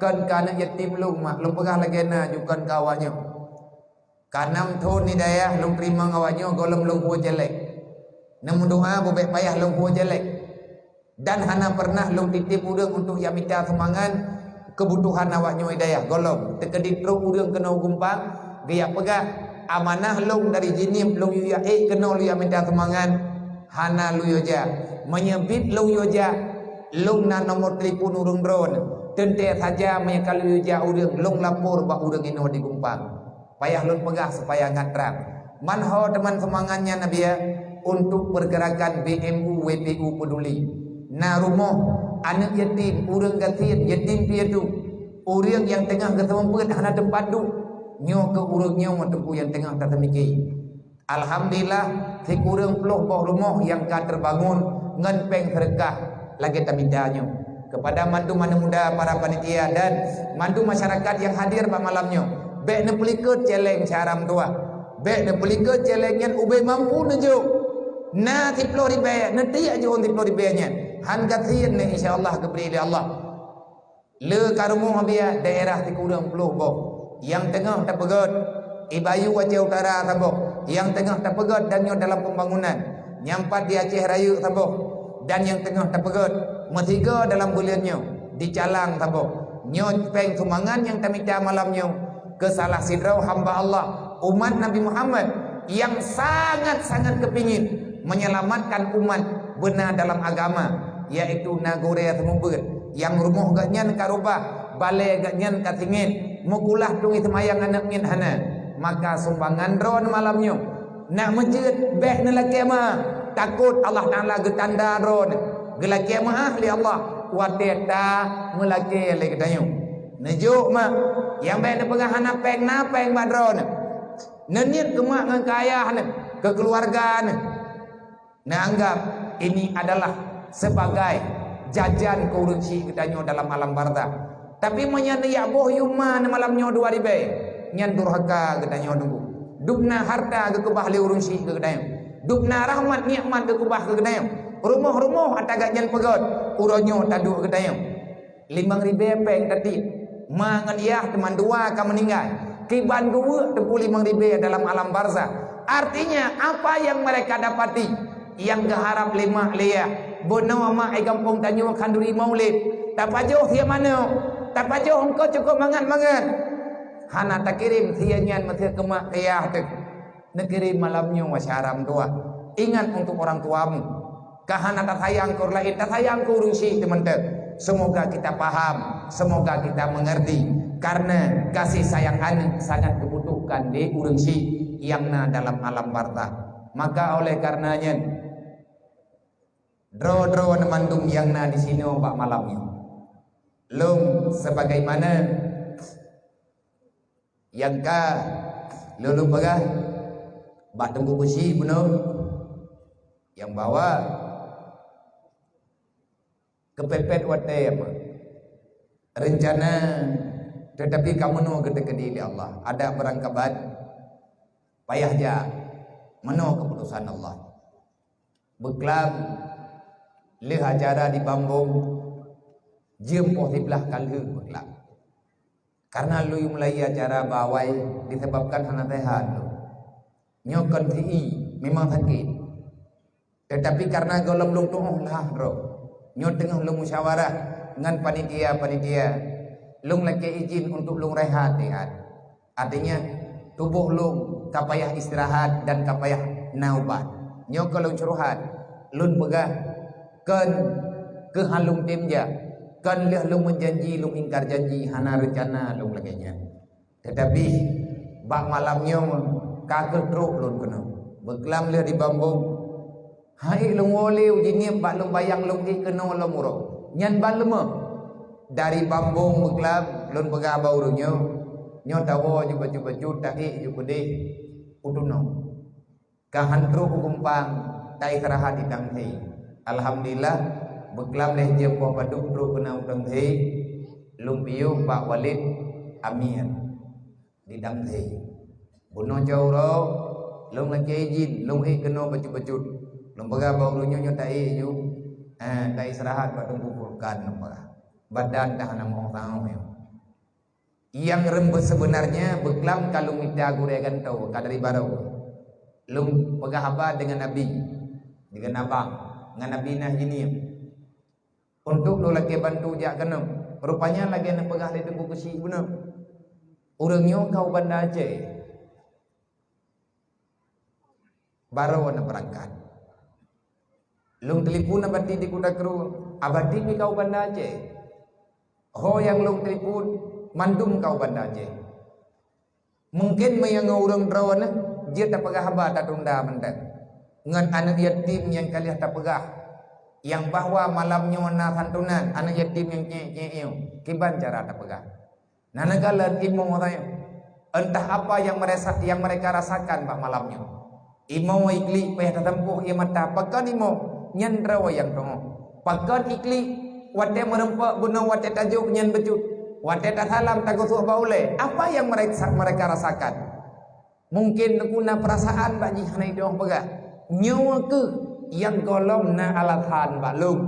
Kan anak yatim lung mak lung pegah lagi na jukan kawannya. Kanam thon ni dayah lung terima kawannya golem lung ho jelek. Namun doa bebek payah lung ho jelek. Dan hana pernah lung titip urang untuk yang minta semangat kebutuhan awaknya hidayah golem. Tekedit terus urang kena gumpang dia pegah amanah lung dari jinim lung ya kena lu yang minta semangat hana lu yoja menyebit lung yoja lung na nomor telefon urang drone. Tente saja menyekal uja urang long lapor bak urang ino digumpang. Payah lun pegah supaya ngatrak. Manho teman semangatnya Nabi ya untuk pergerakan BMU WPU peduli. Na rumah anak yatim, urang kasihan, yatim piatu. Urang yang tengah ketempat hana tempat duk. Nyo ke urangnya tempu yang tengah tak temiki. Alhamdulillah si urang peluh bawah rumah yang ka terbangun ngan peng sedekah lagi tamindanyo. Kepada mandu mana muda para panitia dan mandu masyarakat yang hadir pada malamnya. Bek ne pelikut celeng syaram tua. Bek ne pelikut celengnya ubay mampu nejo. Na tiplo ribe, nanti aja on tiplo ribenya. Han kasihan ne insyaallah keberi oleh Allah. Le karumu habia daerah ti kurang puluh boh. Yang tengah tak pegat Ibayu Aceh Utara tabok. Yang tengah tak pegat dan dalam pembangunan. nyampat di Aceh Raya taboh, dan yang tengah terpegut metiga dalam bulannya di Calang taboh. Nyo peng sumbangan yang tamita malamnya ke salah sidrau hamba Allah umat Nabi Muhammad yang sangat-sangat kepingin menyelamatkan umat benar dalam agama, yaitu nagore semubut yang rumah gaknyan karubah balai gaknyan katingin mukulah tungi semayang anak min hana. Maka sumbangan ron malamnya nak menjerit beh nelaki mah takut Allah Taala getanda ron gelaki mah ahli Allah wadeta melaki le kedayu nejuk mah yang beh nepegah hana peng na peng badron nenit ke mak ngan kaya hana ke keluarga hana na anggap ini adalah sebagai jajan kurunci kedanyo dalam alam barzah. Tapi menyana ya boh yuman malamnya dua ribe nyan durhaka kedanyo nunggu dubna harta ke kebah le urunci ke kedanyo dubna rahmat nikmat ke kebah ke kedanyo rumah-rumah ataga nyan pegot uronyo taduk kedanyo 5.000 peng tadi mangan yah teman dua ka meninggal kiban dua tepu 5.000 dalam alam barzah. Artinya apa yang mereka dapati yang keharap lima liya bono ama ai kampung tanyo kanduri maulid tapajoh sia mana tapajoh engkau cukup mangan hana takirim sia nyan mati kemak kayah tu nekirim malamnya wasyaram tua. Ingat untuk orang tuamu kahana tak sayang kau lain tak sayang kau urusi teman tu. Semoga kita paham, semoga kita mengerti, karena kasih sayang anak sangat dibutuhkan di urusi yang na dalam alam barzah. Maka oleh karenanya dro mandum yang na di sini pak malamnya lum sebagaimana yang ka lulu pegah bak tunggu besi benar yang bawa kepepet wate rencana tetapi kamu nu gede di Allah ada berangkabat payah ja meno keputusan Allah beklam leh acara di Bambung jem posiblah kalhe beklam karena lu mulai acara bawai disebabkan hana sehat nyokon ti memang sakit tetapi karena golong lung tuh lah bro nyot tengah lung musyawarah dengan panitia lung laki izin untuk lung rehat artinya tubuh lung kapayah istirahat dan kapayah naubat nyok kalau curhat lun pegah kan ke halung timja kan leh lung menjanji lung ingkar janji hana rencana lung laginya tetapi bak malamnya kakek truk lun kena beklam leh di Bambung hai lung wole ujinya bak lung bayang lung di kena lung muro nyan balema dari Bambung beklam lun pegah baurunya nyo tawo baju tai jupede uduno kahan truk gumpang tai terahat di dangthei alhamdulillah beklam leh je po paduk truk kena dangthei lung piu Pak Walid Amir di dangthei buno jauro lung laki izin lung kena baju lung pegah baurunya nyo tai ju tai istirahat padung kukurkan badan tahan mau tahu yang rembes sebenarnya beklam kalau minta guregan tahu kadari baru lum pegah apa dengan Nabi dengan abang dengan Nabi nah ini untuk lo lagi bantu jak kena rupanya lagi nak pegah le tunggu besi benar urangnya kau banda Aceh baru nak berangkat lum telefon abadi di kuda kru abadi mi kau banda Aceh ho yang lum telefon mandum kau banda Aceh mungkin mayang orang drawan dia tak pegah haba tak tunda mendak ngan anak yatim yang kalian tak pegah yang bahwa malamnya na santunan anak yatim yang nyek kiban cara tak pegah nanagalan imam orang entah apa yang mereka rasakan pak malamnya imam ikli payah tempuh ia mata pakan imam nyandrawa yang tongo pakan ikli wate merempak guna wate tajuk nyan becut wate salam tagusuh baule apa yang mereka rasakan mungkin guna perasaan bagi hanai doang pegah nyawa ke yang golong na alathan balung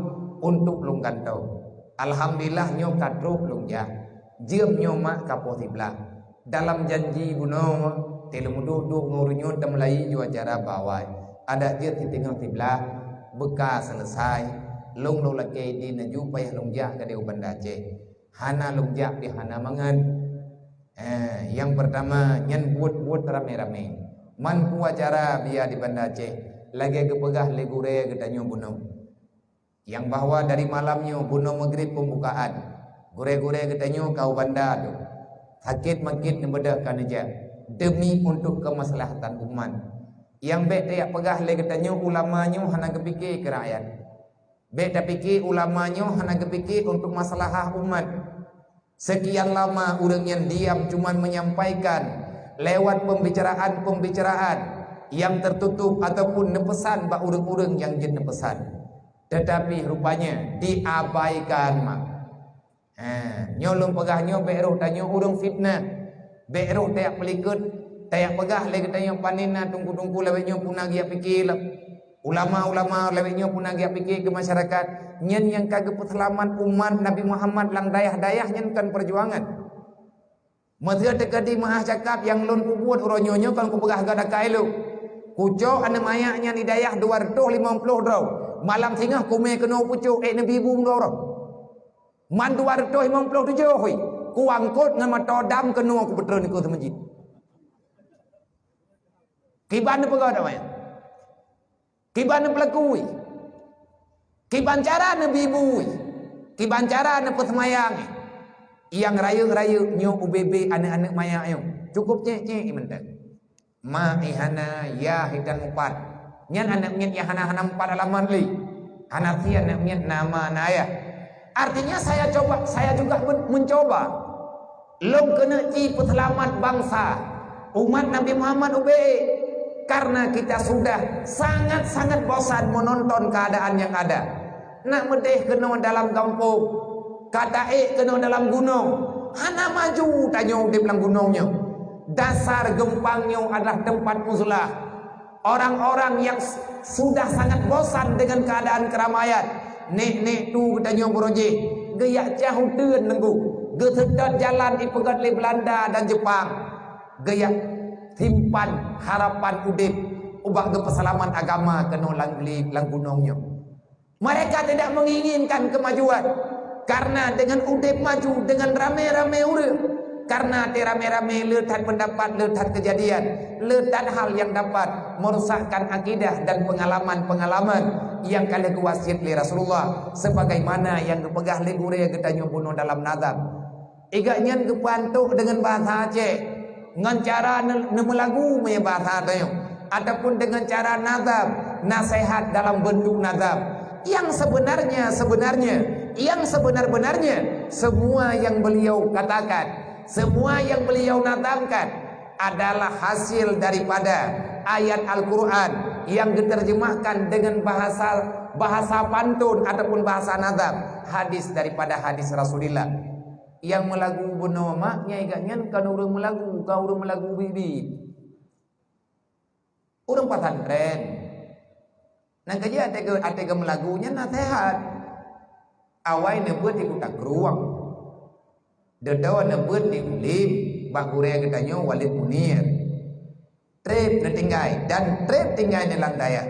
untuk lung kantau alhamdulillah nyo kadruh lung ja jem nyo mak kaposiblah dalam janji buno telung duduk ngurunyo temlai ju acara bawai ada dia tinggal tiblah bekas selesai long lo lagi di naju payah longjak ke deu banda Aceh hana longjak di hana mangan yang pertama nyen buat rame-rame man pu acara biar di banda Aceh lagi kepegah legure getanyo bunuh yang bahwa dari malamnya bunuh maghrib pembukaan gure-gure getanyo kau banda tu sakit makin nembedakan aja demi untuk kemaslahatan umat yang baik dia pegah le katanya ulamanya hana kepikir ke rakyat baik tak fikir ulamanya hana kepikir untuk masalah umat sekian lama orang yang diam cuman menyampaikan lewat pembicaraan yang tertutup ataupun nepesan bak urang-urang yang jin nepesan tetapi rupanya diabaikan mak nyolong pegahnya beroh tanya urang fitnah beroh tak pelikut tak pegah lagi tanya panina tunggu-tunggu lewatnya punah dia fikir ulama-ulama lewatnya punah dia fikir ke masyarakat nyen yang kagak perselamat umat Nabi Muhammad lang dayah-dayah nyen kan perjuangan Maksudnya tekadi maah cakap yang lon kubuat uronyonyo kan kupegah gada kailu kucok ane mayaknya ni dayah 250 draw malam tingah kume kena pucuk Nabi bung draw man 257 hoi ku angkut dengan matodam kena aku betul ni ku masjid kiban apa kau namanya kiban pelakui kiban cara nabi bui kiban cara na pesmayang yang raya-raya nyo UBB anak-anak maya ayo cukup cek-cek imentak ma ihana ya hitan empat nyan anak nyan ya hana empat alaman li anak tian anak nyan nama naya artinya saya juga mencoba long kena ci peselamat bangsa umat Nabi Muhammad UBE karena kita sudah sangat-sangat bosan menonton keadaan yang ada nak medeh kena dalam kampung kata kena dalam gunung hana maju tanya di dalam gunungnya dasar gempangnya adalah tempat muslah orang-orang yang sudah sangat bosan dengan keadaan keramaian nek tu tanya boroje gaya jauh deun nenggu gesedot jalan ipegat le Belanda dan Jepang gaya timpan harapan udip ubah ke pesalaman agama kena lang gunungnya mereka tidak menginginkan kemajuan karena dengan udip maju dengan rame-rame urang karena rame-rame letak pendapat letak kejadian letak hal yang dapat merusakkan akidah dan pengalaman-pengalaman yang kali kuasit li Rasulullah sebagaimana yang kepegah li gure ketanya bunuh dalam nazam igaknya kepantuk dengan bahasa Aceh dengan cara nemelagu punya bahasa tayo ataupun dengan cara nazam nasihat dalam bentuk nazam yang sebenarnya yang sebenar-benarnya semua yang beliau katakan semua yang beliau nazamkan adalah hasil daripada ayat Al-Quran yang diterjemahkan dengan bahasa pantun ataupun bahasa nazam hadis daripada hadis Rasulullah yang melagu benar maknya igaknya kan orang melagu kau orang melagu bibi orang pesantren nang kerja ada melagunya nasihat awai nebut di kutak ruang dedawa nebut di ulim bakure katanya Walid Munir trip netinggai dan trip tinggai ni lang daya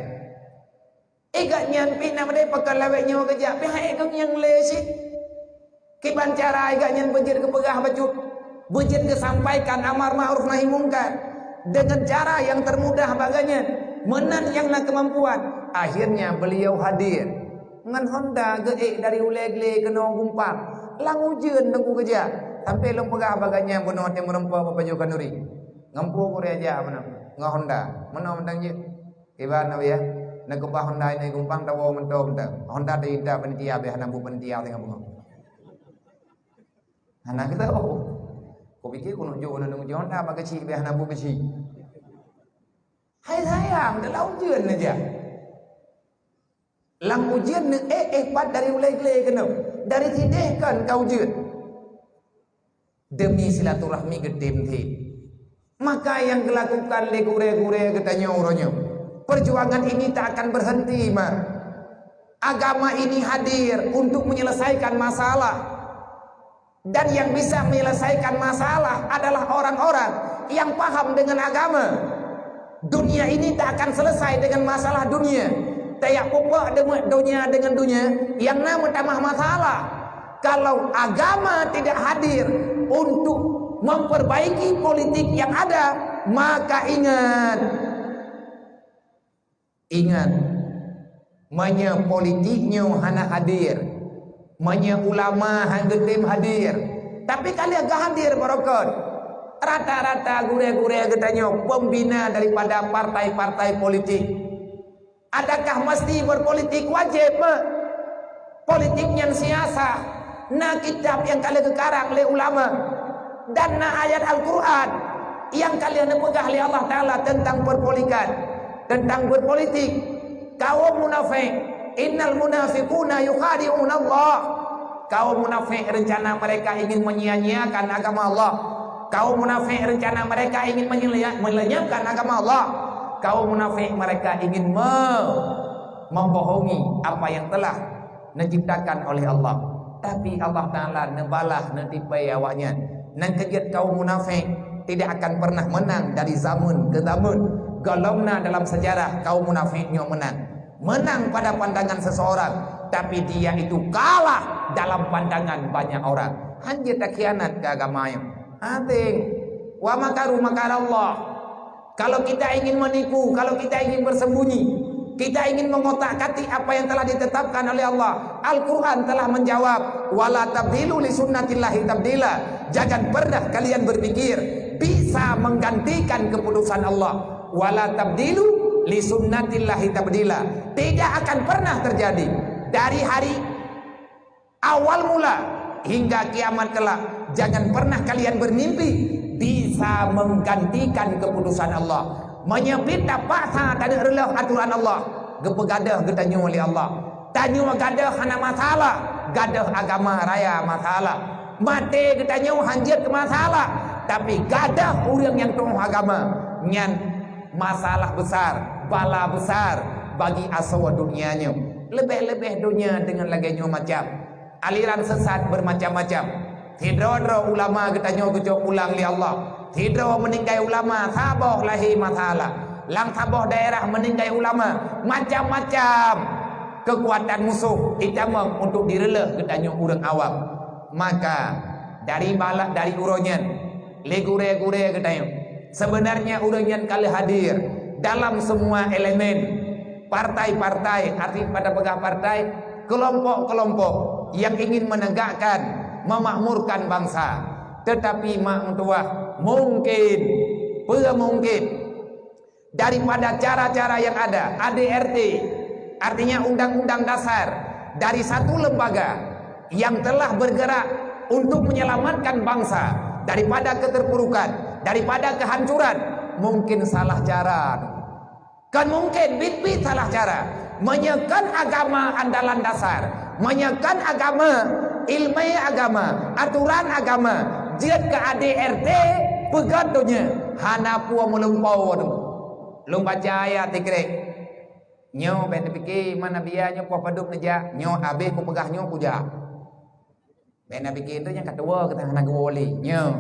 igaknya pina made pakal laweknya kerja pihak ikang yang lesi kiban cara igaknya bejit kepegah bajut bejit kesampaikan amar ma'ruf nahi mungkar dengan cara yang termudah baganya menan yang nak kemampuan akhirnya beliau hadir ngan Honda geek dari ulegle kena gumpang lang ujian nunggu kerja sampai long pegah baganya bunuh hati merempa baju kanuri ngampu kore aja mana ngah Honda mana mentang je kiban ya nak kumpah Honda ini gumpang tawo mentok Honda tidak panitia be hanabu panitia tengah bunga anak kita ko pikir kuno jo nang Honda ba kecil be hanabu kecil hai sayang dah ujian aja lang ujian ni pat dari ulai-ulai kena dari tidih kan kau ujian demi silaturahmi gedem-gedem maka yang dilakukan legure-gure katanya orangnya perjuangan ini tak akan berhenti mah agama ini hadir untuk menyelesaikan masalah dan yang bisa menyelesaikan masalah adalah orang-orang yang paham dengan agama Dunia ini tak akan selesai dengan masalah dunia. Tak pokok dunia dengan dunia yang nama tambah masalah. Kalau agama tidak hadir untuk memperbaiki politik yang ada, maka ingat, manya politiknya hana hadir, manya ulama hangga tim hadir, tapi kali agak hadir barokat. Rata-rata gure-gure getanya pembina daripada partai-partai politik. Adakah mesti berpolitik? Wajib politiknya siasa. Na kitab yang kalian kekarang oleh ulama dan na ayat Al-Quran yang kalian pegang oleh Allah Ta'ala tentang perpolitikan, tentang berpolitik. Kaum munafik, innal munafiquna yukhadi'una Allah. Kaum munafik rencana mereka ingin menyia-nyiakan agama Allah. Kaum munafik rencana mereka ingin melenyapkan agama Allah. Kaum munafik mereka ingin membohongi apa yang telah diciptakan oleh Allah. Tapi Allah Ta'ala nebalah netipai awaknya. Nan kejut kaum munafik tidak akan pernah menang dari zaman ke zaman. Galaunya dalam sejarah kaum munafiknya menang pada pandangan seseorang, tapi dia itu kalah dalam pandangan banyak orang. Hanya tak khianat ke agamanya. Hating wa makaru makar Allah. Kalau kita ingin menipu, kalau kita ingin bersembunyi, kita ingin mengotak-atik apa yang telah ditetapkan oleh Allah. Al-Quran telah menjawab, wala tabdilu li sunnatillahi tabdila. Jangan pernah kalian berpikir bisa menggantikan keputusan Allah. Wala tabdilu li sunnatillahi tabdila. Tidak akan pernah terjadi dari hari awal mula hingga kiamat kelak. Jangan pernah kalian bermimpi bisa menggantikan keputusan Allah. Menyebut paksa tak ada aturan Allah. Gepegadah getanya oleh Allah. Tanya gadah hana masalah, gadah agama raya masalah. Mati getanya hanjat ke masalah, tapi gadah orang yang tong agama nyan masalah besar, bala besar bagi aswa dunianya. Lebih-lebih dunia dengan laganya macam aliran sesat bermacam-macam. Hidro ulama getanya gejok ulang li Allah. Hidro meninggai ulama saboh lahi masalah. Lang saboh daerah meninggai ulama, macam-macam kekuatan musuh itamang untuk direleh getanya orang awam. Maka dari balak dari uronyan legure-gure getanya sebenarnya uronyan kali hadir dalam semua elemen partai-partai, arti pada pegawai partai, kelompok-kelompok yang ingin menegakkan, memakmurkan bangsa. Tetapi mak tua mungkin daripada cara-cara yang ada ADRT, artinya undang-undang dasar dari satu lembaga yang telah bergerak untuk menyelamatkan bangsa daripada keterpurukan, daripada kehancuran, mungkin salah cara. Kan mungkin bit-bit salah cara menyekan agama andalan dasar, menyekan agama, ilmu agama, aturan agama, jiat ke ADRT pegadonya hana puan melumpau tu. Lum baca ayat tikrek. Nyo ben fikir mana biarnya puan paduk neja, nyo habis ku pegah nyo puja. Ben fikir tu yang kedua kita hana gewoli. Nyo.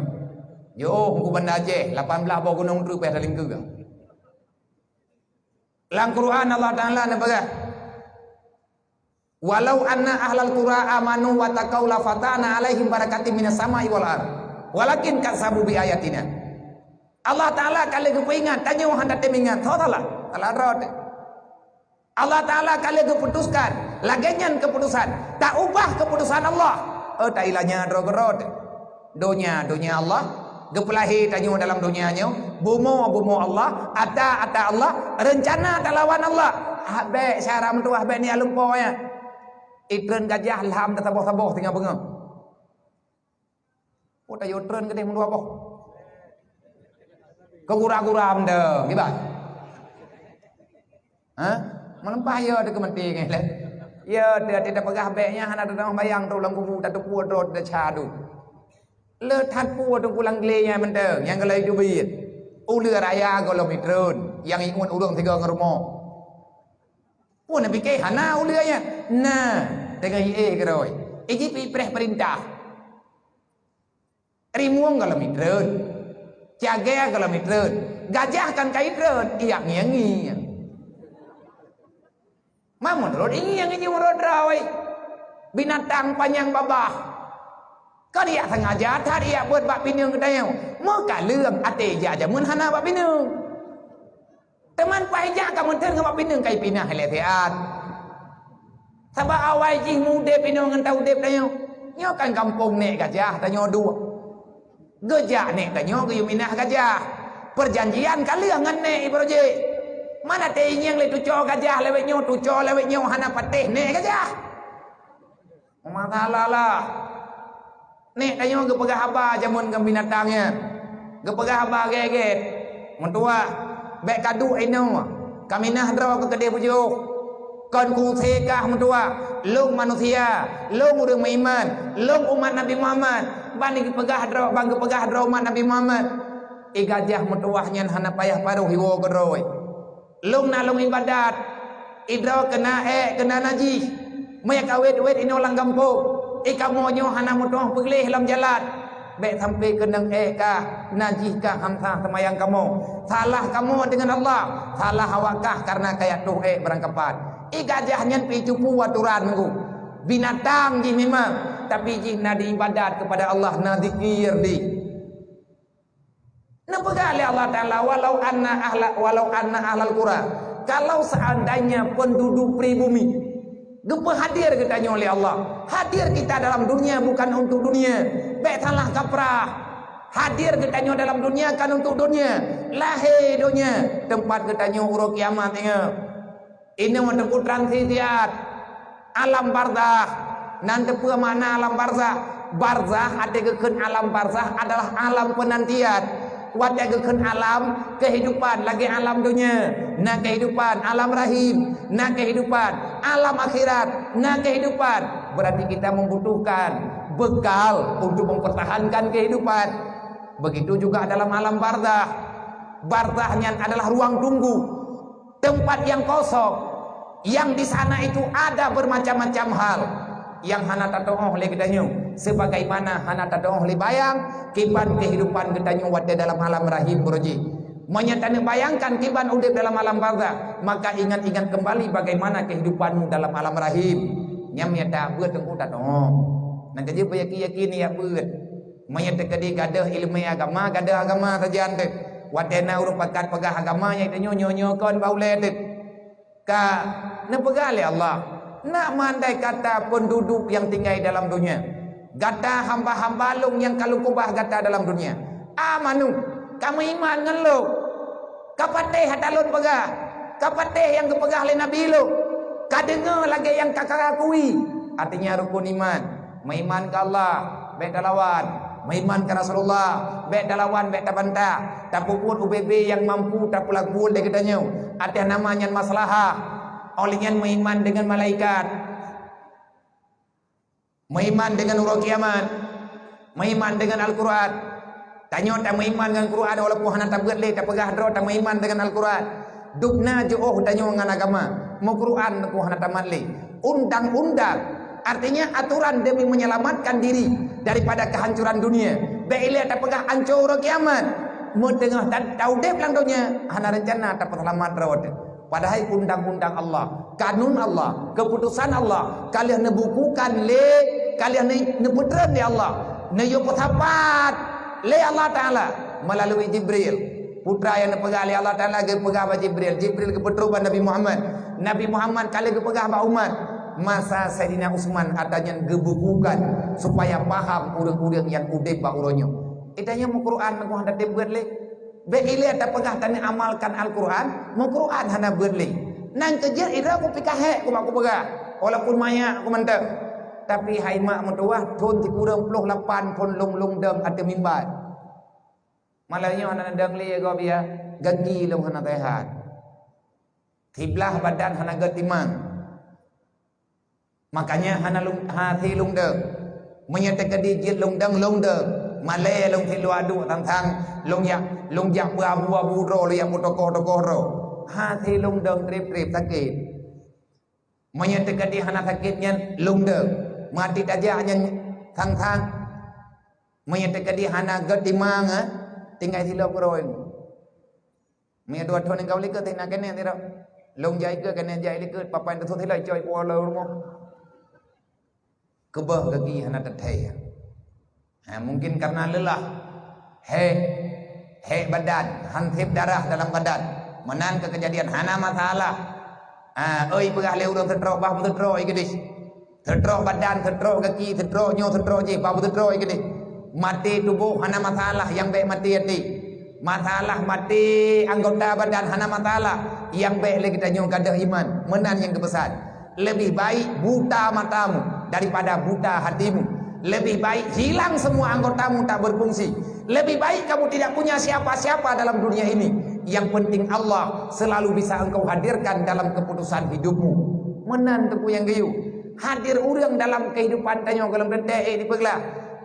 Yo ku benda je 18 bawah gunung tu pe saling ke. Lang Quran Allah Taala na baga. Walau anna ahlal qura amanu wa taqaw la fatana alaihim barakatim minas samai wal ard. Walakin kasabu bi ayatina. Allah Taala kali kepingat tanya orang datang ingat salah rod. Allah Taala kali keputuskan lagenyan keputusan tak ubah keputusan Allah. Tak ilahnya rod. Dunia Allah gepelahi tanya dalam dunianya bumo Allah ata Allah rencana lawan Allah. Habis syara mentu habis ni alumponya. Itren gajah alham taboh-taboh tinggal bengam. Oh tak yutren ke dia mentu apa? Kegura-guram dah, gimana? Hah? Melempah ya ada kementing lah. Ya dia tidak pegah beknya hana ada bayang tu lang kubu tak tupu drod dah cadu. Le that pu tu pulang glenya menteng yang galai dubit. Ulu raya kilometer yang ikut urang tiga ngerumo. Pun nak fikir hana ulanya. Nah, dengan keroi. Iki perintah. Rimuang kilometer. Jaga kilometer. Gajah kan kaitreun iak ngiangi. Mamun rod yang ini rod rawai. Binatang panjang babah. Có dia sengaja tha dia buat bak pinang kedayau. Maka lương ate ja mun hana bak pinang. Teman pahja ka mun teun bak pinang kai pinah hele teat. Sabab awai jing mude pinang ngan tau dep dayau. Nyo kan kampung nek gajah ta nyo dua. Gajah nek ta nyo ge minah gajah. Perjanjian ka lương ngan nek ibroje. Mana te nyang le tuco gajah lewet nyo tuco lewet nyo hana patih nek gajah. Masalah lah. Nek tanyo ke pegah haba jamun ke binatangnya. Ke pegah haba geget. Mentua bek kadu ino. Kami nah draw ke kedai bujuk. Kon ku sekah mentua. Long manusia, long urang iman, long umat Nabi Muhammad. Bani ke pegah draw, bang ke pegah draw umat Nabi Muhammad. I gajah mentua nyan hana payah paruh hiwo kedroi. Long na long ibadat. Idraw kena kena najis. Maya kawet-wet ino lang kampung. Kamu hana mudah pergi dalam jalan. Baik sampai kena kah najis kah hamsah semayang kamu. Salah kamu dengan Allah. Salah awakah karena kayak tuh berangkapan. Gajah nyen pi cupu aturan ku. Binatang ji memang, tapi ji nadi ibadat kepada Allah, nadi zikir di. Napa kali Allah Taala walau anna ahlal qura. Kalau seandainya penduduk pribumi Gepa hadir katanya oleh Allah. Hadir kita dalam dunia bukan untuk dunia. Baik salah kaprah. Hadir katanya dalam dunia kan untuk dunia. Lahir dunia. Tempat katanya urut kiamat ini. Ini untuk transisiat. Alam barzah. Nanti apa makna alam barzah? Barzah ada kekan alam barzah adalah alam penantian. Wadah kekan alam kehidupan lagi alam dunia. Nah kehidupan alam rahim. Nah kehidupan alam akhirat. Nah kehidupan berarti kita membutuhkan bekal untuk mempertahankan kehidupan. Begitu juga dalam alam barzah. Barzahnya adalah ruang tunggu, tempat yang kosong, yang di sana itu ada bermacam-macam hal yang hana tatoh oleh kitanya. Sebagaimana hana tatoh oleh bayang kiban kehidupan kitanya wadah dalam alam rahim broji. Menyatakan bayangkan kiban udip dalam alam barzah, maka ingat-ingat kembali bagaimana kehidupanmu dalam alam rahim. Nyam nyata beut tengku tatoh. Nanti je yakin ya beut. Menyatakan di gadah ilmu agama, gadah agama saja ante. Wadena urupakan pegah agamanya itu nyo kon baule tet. Ka nepegale Allah. Nak mandai kata penduduk yang tinggal dalam dunia. Kata hamba-hamba long yang kalau kubah kata dalam dunia. Amanu, kamu iman dengan lo. Kapateh hatalun pegah. Kapateh yang kepegah oleh Nabi lo. Kadengar lagi yang kakak akui. Artinya rukun iman. Meiman ke Allah, baik lawan. Meiman ke Rasulullah, baik lawan, baik tabanta. Tapupun UBB yang mampu tapulah gul dia katanya. Ada namanya maslahah. Olehnya meiman dengan malaikat, meiman dengan urut kiamat, meiman dengan Al-Quran. Tanya tak meiman dengan Quran walaupun hana tak berat tak pegah dro tak meiman dengan Al-Quran. Dukna jauh tanya dengan agama, mau Quran aku hana tamat le. Undang-undang artinya aturan demi menyelamatkan diri daripada kehancuran dunia. Baiklah tak pegah hancur kiamat. Mau tengah tahu dep lang dunia hana rencana tak selamat rawat. Padahal undang-undang Allah, kanun Allah, keputusan Allah, kalian nebukukan le, kalian neputran di Allah, neyopotapat le Allah Taala melalui Jibril, putra yang dipegang oleh Allah Taala ke pegang Jibril, Jibril ke petruban Nabi Muhammad, Nabi Muhammad kali ke pegang Umar, masa Sayyidina Utsman adanya gebukukan supaya paham urang-urang yang udip ba uronyo. Itanya mu Quran ku hendak dibuat le. Beile tak pegah tani amalkan Al-Quran, mau Quran hana berli. Nang kejar ira aku pikahe aku pegah. Walaupun maya aku mantap. Tapi hai mak mentua thon ti kurang 28 pon long dem ada mimbar. Malahnya hana dang le go bia gagi long hana tehat. Tiblah badan hana getimang. Makanya hana lung hati long dem. Menyatakan dijit long dem. Malay long ti lu adu tang long yang abu-abu ro yang mutoko-toko ro. Hati long deng trip-trip sakit. Menyatakan di hana sakitnya long deng. Mati tajahnya tang. Menyatakan di hana getimang tinggal sila ro. Mẹ đuổi thôi nên câu lấy cơ thì là cái này thế đâu lông dây cơ cái này dây lấy cơ papa itu thôi lại chơi qua lâu đúng không kebah kaki hana terthaya mungkin karena lelah he badan hantip darah dalam badan menang ke kejadian hana masalah ơi pegah le urang tertrok bah tertrok iki dis tertrok badan tertrok kaki tertrok nyo tertrok je bah tertrok iki dis mati tubuh hana masalah yang baik mati hati masalah mati anggota badan hana masalah yang baik lagi kita nyo kadah iman menan yang kebesaran lebih baik buta matamu daripada buta hatimu lebih baik hilang semua anggotamu tak berfungsi lebih baik kamu tidak punya siapa-siapa dalam dunia ini yang penting Allah selalu bisa engkau hadirkan dalam keputusan hidupmu menan tepu yang gayu hadir urang dalam kehidupan tanyo dalam dendek di peglah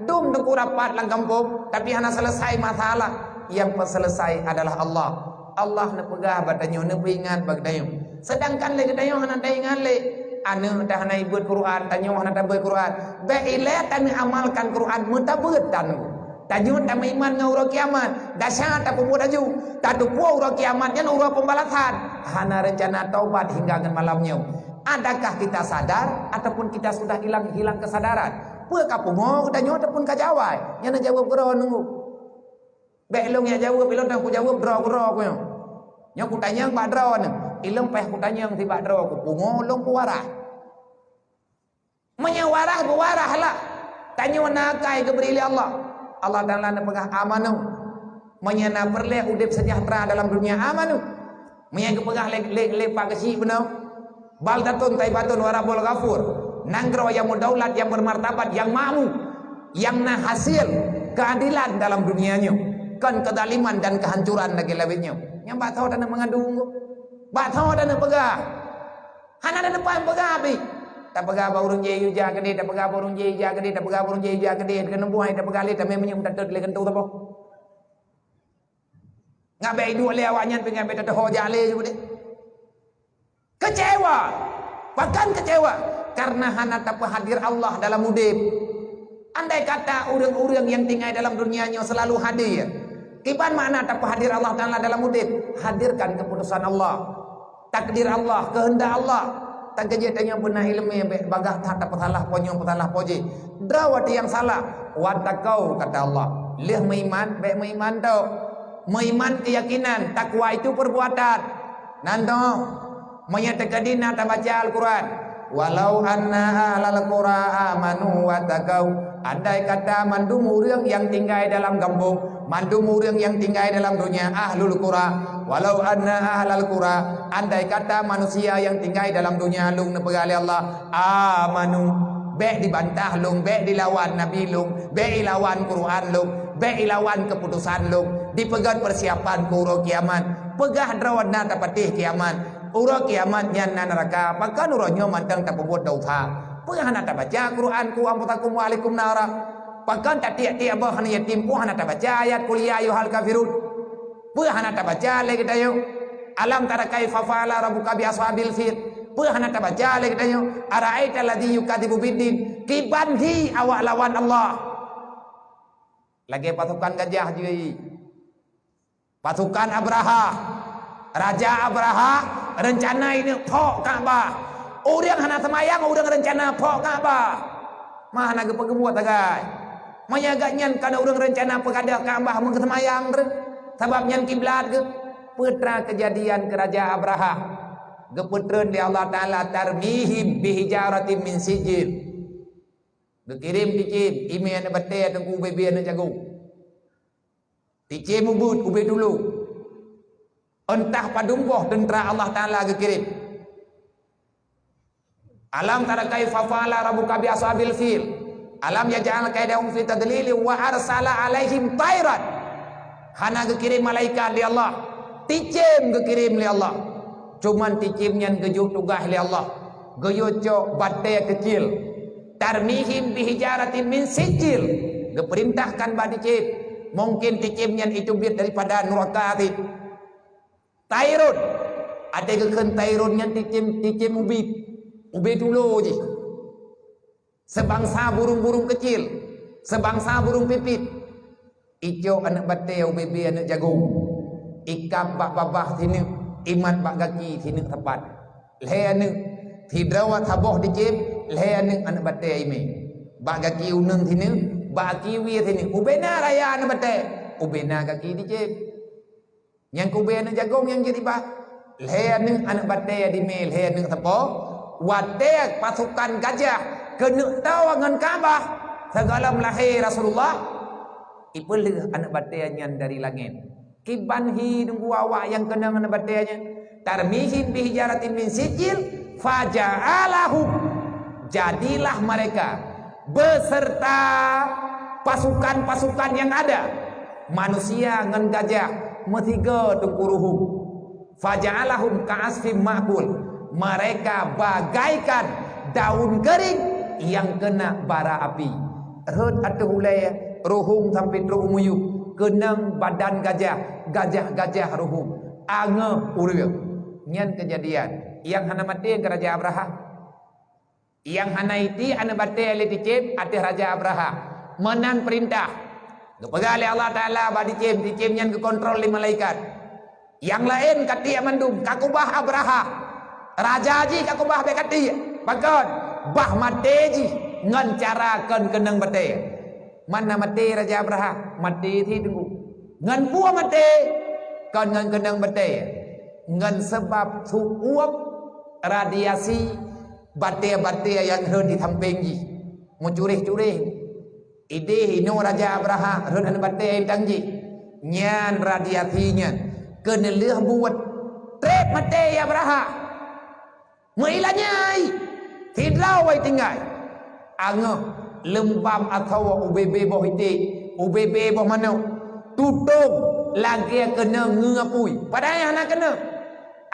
dum teku rapat lang kampung tapi hana selesai masalah yang selesai adalah Allah Allah na pegah badanyo na ingat bagdayo sedangkan le gadayo hana ingat le anu dah hana ibut Quran tanyo hana tabel Quran ba ile tan amalkan Quran mutabut tan tanyo ta iman ngau kiamat dasar ta pemut aju ta tu puau kiamat nya uro pembalasan hana rencana taubat hingga ngan malamnya adakah kita sadar ataupun kita sudah hilang kesadaran pue kapungo tanyo ataupun kajawai nya na jawab gero nunggu belong ya jawab belong dah ku jawab draw ku nya ku tanya ba draw ne ilong peh ku tanya ti ba draw ku pungo long ku warah menyawarah berwarah lah tanya nakai keberili Allah Taala na pegah amanu menyana perle udip sejahtera dalam dunia amanu menyang pegah lepak kesi benar baldatun taibatun warabul ghafur nanggro yang mudaulat yang bermartabat yang makmu yang na hasil keadilan dalam dunianya kan kedaliman dan kehancuran lagi lebihnya yang bak tahu dan mengandung bak tahu dan pegah hana dan depan pegah api tak pegah ba urang je yuja gede tak pegah ba urang je yuja gede tak pegah ba urang je yuja gede kena buai tak pegah le tak memang tak tet le kentu tapo ngabe dua le awaknya pengen be tet ho jale je bude kecewa bahkan kecewa karena hana tak hadir Allah dalam udip andai kata urang-urang yang tinggal dalam dunianya selalu hadir kiban makna tak hadir Allah Taala dalam udip hadirkan keputusan Allah takdir Allah kehendak Allah tak kejadian benar ilmu yang bagah tak petalah ponyong petalah poji drawat yang salah watakau kata Allah leh meiman baik meiman tau meiman keyakinan takwa itu perbuatan nanto menyatakan tak baca Al-Quran walau anna ahlal qura amanu watakau andai kata mandum urang yang tinggal dalam kampung mandum urang yang tinggal dalam dunia ahlul qura walau anna ahlal qura andai kata manusia yang tinggal dalam dunia lung nepegali Allah amanu be dibantah lung be dilawan nabi lung be ilawan Quran lung be ilawan keputusan lung dipegat persiapan kuro kiamat pegah drawadna tapatih kiamat uro kiamat nyan neraka bahkan uronyo mantang tak buat dauta pegah hana tak baca Quran ku amputakum wa alaikum nara bahkan tak tiap-tiap bah hana yatim ku hana tak baca ayat qul ya ayyuhal kafirun pegah hana tak baca lagi tayo alam tara kaifa fa'ala rabbuka bi ashabil fil pegah hana tak baca lagi tayo ara'aita alladhi yukadzibu biddin kibanhi awak lawan Allah lagi pasukan gajah juga pasukan Abraha Raja Abraha rencana ini pok Ka'bah orang hana semayang orang rencana pok Ka'bah mah naga pegebuat agai mayagaknya kana orang rencana pegadah Ka'bah mun semayang sebabnya kiblat ke putra kejadian ke Raja Abraha geputreun di Allah Taala tarmihim bihijaratin min sijil dikirim ticim ime ane bete tengku bebe ane jagung ticim ubud ube dulu entah padumboh tentera Allah Taala gekirim alam tara kaifa fa'ala rabbuka bi ashabil fil alam yaj'al kaidahum fi tadlil wa arsala alaihim tayran hana gekirim malaikat li Allah ticim gekirim li Allah cuman ticimnya gejuk tugah li Allah geyoco bate kecil tarmihim bihijaratin min sijil geperintahkan badicip mungkin ticimnya itu biar daripada neraka hati Tairun ada keken Tairunnya ticim ubi dulu je sebangsa burung-burung kecil sebangsa burung pipit ijo anak bate ubi anak jagung ikam bak babah thiนึง iman bak gaki thiนึงtepat leนึง thi drawat haboh di jeb leนึงan bate ime bak gaki unung thiนึง bak kiwi thiนึงubena raya an bate ubena gaki di jeb yang kubena jagong yang jadi bah leนึงan bate di me leนึงtepo watek pasukan gajah kena tahu dengan Kaabah segala melahir Rasulullah ipelih anak batanya dari langit kibanhi nunggu awak yang kena anak batanya tarmihim bihijaratin min sijil faja'alahum jadilah mereka beserta pasukan-pasukan yang ada manusia dengan gajah metiga tungkuruhum faja'alahum ka'asfim ma'kul mereka bagaikan daun kering yang kena bara api. Rut atau hulai ruhum sampai ruhum muyuk kenang badan gajah, gajah ruhum. Ange urang. Nyan kejadian. Yang hana mati ke Raja Abraha. Yang hana iti ana bate le dicem ate Raja Abraha. Menang perintah. Kepegal Allah Taala ba dicem nyan ke kontrol li malaikat. Yang lain kati amandum kakubah Abraha. Raja ji kakubah be kati. Bakon bah mateji ngan cara kan kenang bate mana mate Raja Abraha mate thi tunggu ngan pua mate kan ngan kenang bate ngan sebab thu uap radiasi bate-bate yang heur di samping ji mucurih-curih ide hino Raja Abraha heur an bate tangji nyan radiasinya kena leuh buat trep mate Abraha meilanyai Tidlau wai tinggal. Ange lembam atau UBB boh iti, UBB boh mana? Tutung lagi kena ngapui. Padahal anak kena.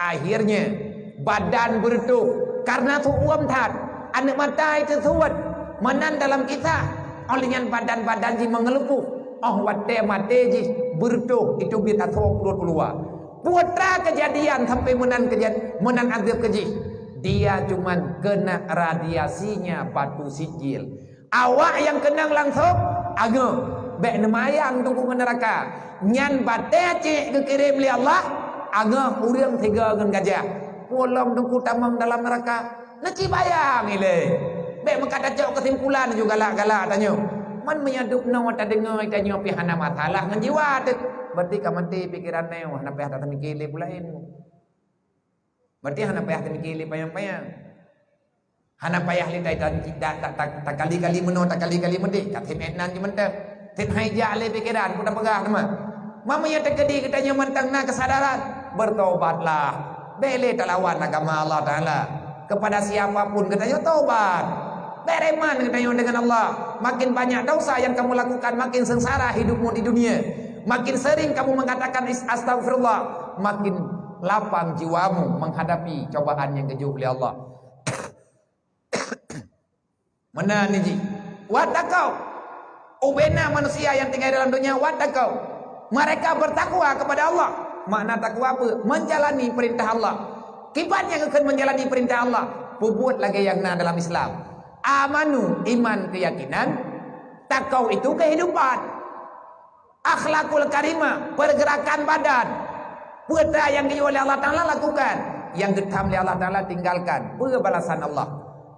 Akhirnya badan bertuh karena tu uam tad. Anak mata itu suat menan dalam kita. Olehnya badan-badan ji mengelupuh. Oh wate mate ji bertuh itu biar atau keluar. Putra kejadian sampai menan azab keji. Dia cuman kena radiasinya batu sijil. Awak yang kena langsung age bek nemayang tunggu ke neraka. Nyan bate cik kekirim li Allah age urang tiga dengan gajah. Pulang tunggu tamang dalam neraka. Naci bayang ile. Bek mengkata cok kesimpulan juga galak-galak tanya. Man menyadup no ta dengar tanya pihana matalah ngan jiwa tu. Berarti kamati pikiran neu hana pihak tak mikir pulain. Berarti hana payah mikir payang-payang. Hana payah li tak kali-kali meno tak kali-kali mende kat himenan je mentah. Tin haija le pikiran ku dah pegah nama. Mama ya tekedi katanya mentang na kesadaran. Bertobatlah. Bele talawan agama Allah Taala. Kepada siapapun katanya taubat. Bereman katanya dengan Allah. Makin banyak dosa yang kamu lakukan makin sengsara hidupmu di dunia. Makin sering kamu mengatakan astagfirullah, makin lapang jiwamu menghadapi cobaan yang kejuh oleh Allah. Mana ni ji? Watakau. Ubena manusia yang tinggal dalam dunia watakau. Mereka bertakwa kepada Allah. Makna takwa apa? Menjalani perintah Allah. Kibat yang akan menjalani perintah Allah. Puput lagi yang na dalam Islam. Amanu iman keyakinan. Takau itu kehidupan. Akhlakul karimah pergerakan badan. Perintah yang dioleh oleh Allah Ta'ala lakukan. Yang getam oleh Allah Ta'ala tinggalkan. Balasan Allah.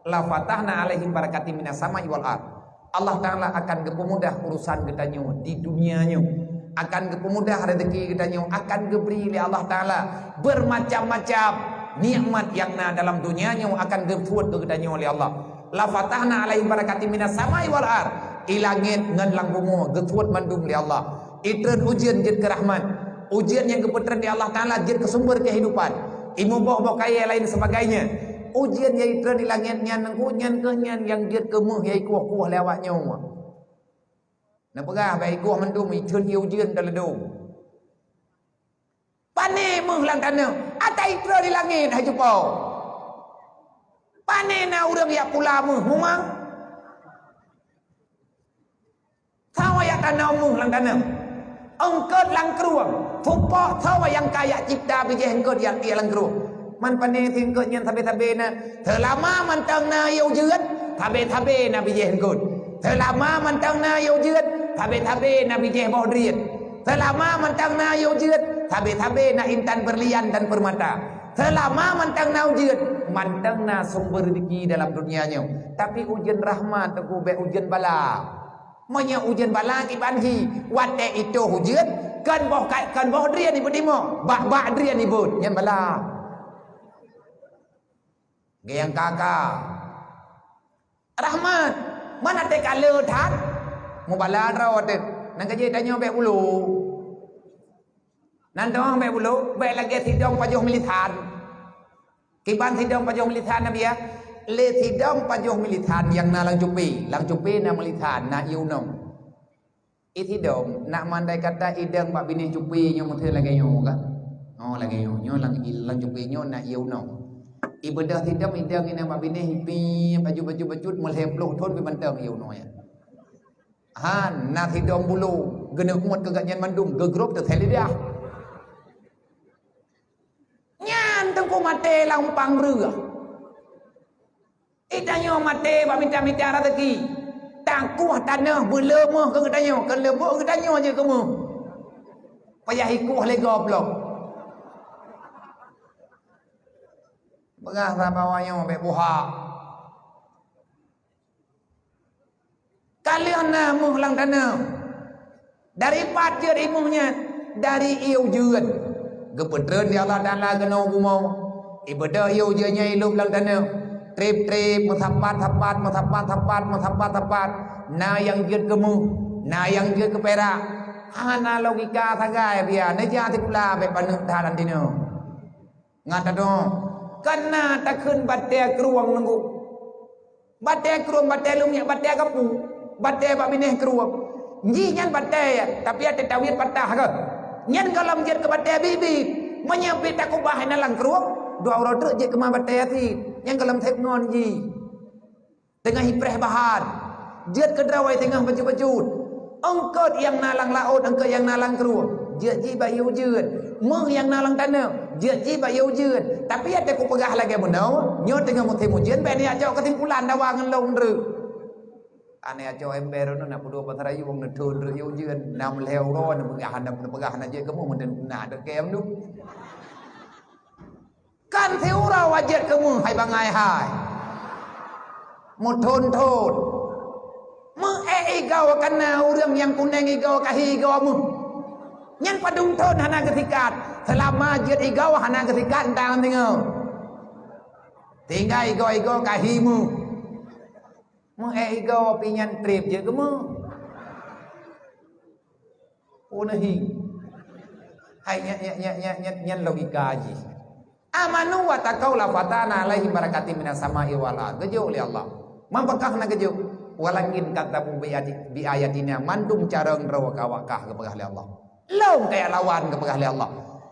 La fatahna alaihim barakati minas sama'i wal ard. Allah Ta'ala akan kepemudah urusan getanyo di dunianya. Akan kepemudah rezeki getanyo. Akan diberi oleh Allah Ta'ala bermacam-macam nikmat yang na dalam dunianya. Akan gebuat getanyo oleh Allah. La fatahna alaihim barakati minas sama'i wal ard. Ilangit ngan lang bumi gebuat mandum oleh Allah. Itren ujian jid kerahman. Ujian yang kebetulan di Allah Ta'ala jid ke sumber kehidupan. Imu boh kaya lain sebagainya. Ujian yang itu di langit nyan nyan ke nyan yang jid ke muh yai kuah lewat nyawa. Nak pegah baik kuah mendum itu ujian dalam dom. Pane muh lang tanah. Ata itu di langit hai jupau. Pane na urang ya pula muh memang. Tahu ya tanah muh lang tanah. Engkau lang keruang. Tumpah tahu yang kaya cipta bijih engkau yang dia lang keruang. Man pane engkau yang tabe-tabe na. Terlama mantang na yau jeut. Tabe-tabe na bijih engkau. Terlama mantang na yau jeut. Tabe-tabe na bijih bawa driet. Terlama mantang na yau jeut. tabe-tabe na intan berlian dan permata. Selama mantang na ujian, mantang na sumber rezeki dalam dunianya. Tapi ujian rahmat aku be ujian bala. Monya ujian bala ki banhi, wate itu ujian kan boh drian ibu dimo, bak drian ibu nyan bala. Gayang kakak. Rahmat, mana te kala that? Mu bala rawat nang kaje tanya be ulu. Nan dong be ulu, be lagi tidong pajuh militan. Kiban tidong pajuh militan na biya. Le tidong pajuh militan yang na lang jupi na militan na iunong. Itidong nak mandai kata idang pak bini jupi nyo muthe lagi nyo ka. Oh lagi nyo lang jupi nyo na iunong. Ibadah tidong idang ina pak bini hipi baju melheploh thon be bantang iunong ya. Han na tidong bulu gena kuat keganyan mandum gegrop te theli dia. Nyan tengku mate lampang rua. Itanyo mate ba minta rezeki. Tangkuh tanah berlemah ke gedanyo, ke lemah gedanyo je kamu. Payah ikuh le goblok. Begah bawayo be buha. Kalian namuh lang tanah. Dari patir imuhnya, dari iu juan. Gepetren di Allah Ta'ala kena gumau. Ibadah iu jenya ilup lang tanah. Trip mutapat na yang jid kemu na yang jid ke perak hana logika sagai biar ne jati pula be panuk dalan dino ngata do karena tak keun batte keruang nunggu batte keruang batte lumnya batte kapu batte bak mineh keruang nji nyan batte ya tapi ate tawit patah ke nyan kalam jid ke batte bibi menyampi tak ubah nalang keruang dua orang tu je kemah batte ati yang kalam thep ngon ji tengah hipreh bahan jid ke drawai tengah baju engkau yang nalang laut engkau yang nalang keruang jid ji bayu jud meh yang nalang tanah jid ji bayu jud tapi ada ku pegah lagi menau nyo tengah mutim ujian be ni ajak ketimpulan dawangan long dru ane ajak ember no nak pudu pasarayu wong nedun dru yu jud nam leo ro na pegah na je kamu menden na de kem nu kan theura wajib kamu hai bangai hai muthon thot meng igau kana urang yang kuneng igau kahi igau mu yang padung thon hana ketikat selama jid igau hana ketikat tang tinggal tinggal igau kahi mu meng igau pinyan trip je kamu unahi hai nya logika ji amanu wa taqaw la fatana alaihi barakati minas sama'i wal ardh gejo oleh Allah mampakah na gejo walakin katabu bi ayatina mandum careng rawakawakah kepegah oleh Allah long kayak lawan kepegah oleh Allah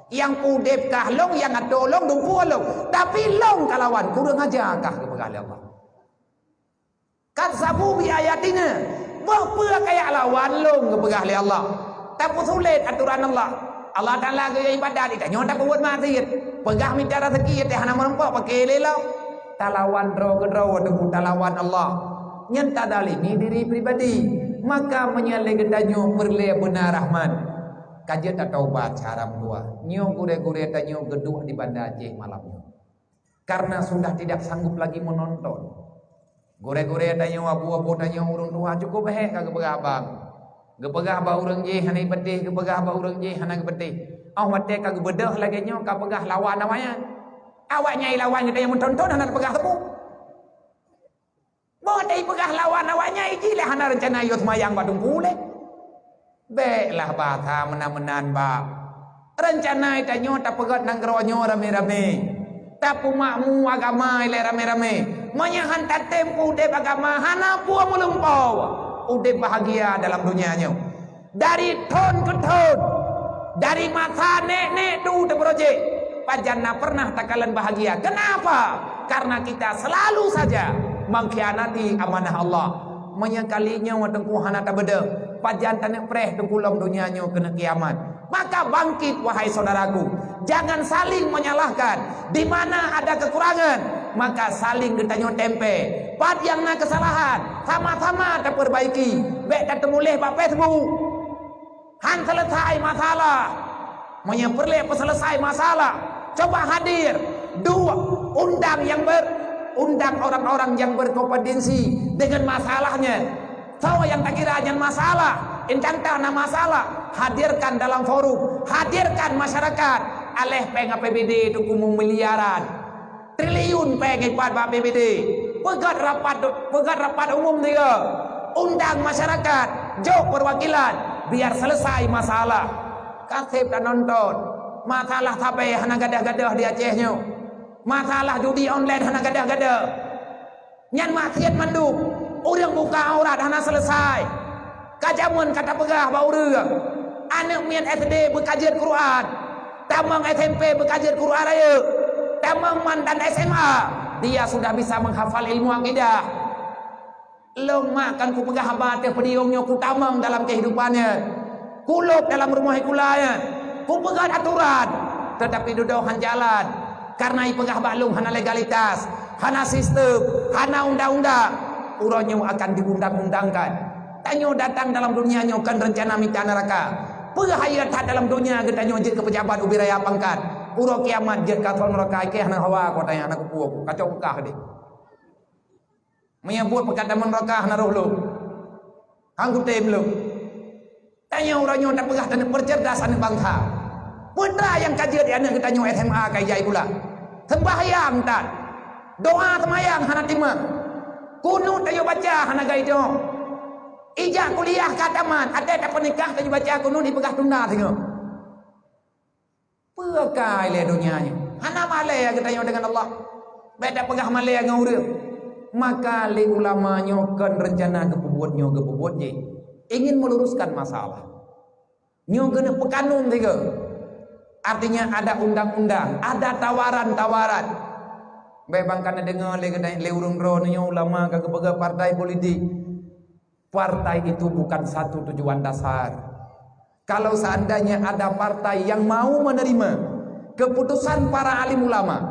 yang udep kah long yang adolong dumpu long tapi long kalawan kurang aja kah kepegah oleh Allah katabu bi ayatina bahwa kayak lawan long kepegah oleh Allah tapi sulit aturan Allah Ta'ala gaya ibadat ita nyontak buat mati pegah minta rezeki teh hana merempak pakai lelau talawan draw ke draw dengan talawan Allah nyenta dalimi diri pribadi maka menyalai gedanyo perle benar rahman kajet taubat haram dua nyo gure-gure tanyo geduh di Banda Aceh malamnya karena sudah tidak sanggup lagi menonton gure-gure tanyo abu-abu tanyo urung tua cukup kagak berabang gepegah ba urang je hana betih gepegah ba urang je hana betih au mate kagak bedah lagi nyo ka pegah lawan namanya awaknya lawan kita yang mentonton hana pegah tepu bo dai pegah lawan awaknya iki le hana rencana yo semayang badung kule belah bata menan-menan ba rencana ita nyo ta pegat nang gronyo rame-rame tapu makmu agama ile rame-rame menyahan ta tempu de agama hana puang melumpau udah bahagia dalam dunianya dari ton ke ton dari masa nek du de proyek pajana pernah takalan bahagia kenapa karena kita selalu saja mengkhianati amanah Allah menyangkalinya watengku hana tabeda pajan tanek preh tengkulam dunianya kena kiamat maka bangkit wahai saudaraku jangan saling menyalahkan di mana ada kekurangan maka saling getanyo tempe pat yang na kesalahan sama-sama terperbaiki baik ketemu leh ba Facebook han selesai masalah Menyepelek selesai masalah. Coba hadir dua undang orang-orang yang berkompetensi dengan masalahnya. Tahu yang tak kiranya masalah, entah masalah, hadirkan dalam forum, hadirkan masyarakat. Aleh peng APBD itu kumung miliaran, triliun peng ipat APBD. Pegat rapat umum dia. Undang masyarakat, jauh perwakilan, biar selesai masalah. Kasih dan nonton. Masalah sampai hana gadah-gadah di Acehnya. Masalah judi online hana gadah-gadah. Nyan maksiat manduk. Orang buka aurat hana selesai. Kajamun kata pegah bau reng. Anak mian SD berkajian Quran. Tamang SMP berkajian Quran raya. Tamang mantan SMA. Dia sudah bisa menghafal ilmu akidah. Lemak kan ku pegah abate pediungnya ku tamang dalam kehidupannya. Kuluk dalam rumah ikulanya. Ku pegah aturan. Tetapi duduhan jalan. Karena ipegah baklung hana legalitas. Hana sistem. Hana undang-undang. Uronyo akan diundang-undangkan. Tanyo datang dalam dunia nyo kan rencana minta neraka. Pegahaya tak dalam dunia kita nyojit ke pejabat ubi raya pangkat. Uro kiamat jet katon neraka ke hana hawa ko tanya anak puak kacau kah deh. Menyebut perkataan neraka hana roh lu. Angku tem lu. Tanya uronyo tak pegah dan percerdasan bangsa. Putra yang kajian di anak kita nyo SMA kaya pula. Sembahyang tak. Doa semayang hana timah. Kunut tayo baca hana gaido. Ijak kuliah kataman, ada tak pernikah tayo baca kunut dipegah tunda tengok. Pekai le dunianya. Hana malaya kita yo dengan Allah. Beda pegah malaya dengan urang. Maka le ulama nyokan rencana kebubuat je. Ingin meluruskan masalah. Nyo kena pekanun tiga. Artinya ada undang-undang, ada tawaran-tawaran. Bebang kana dengar le urung ro nyo ulama kagak bega partai politik. Partai itu bukan satu tujuan dasar. Kalau seandainya ada partai yang mau menerima keputusan para alim ulama,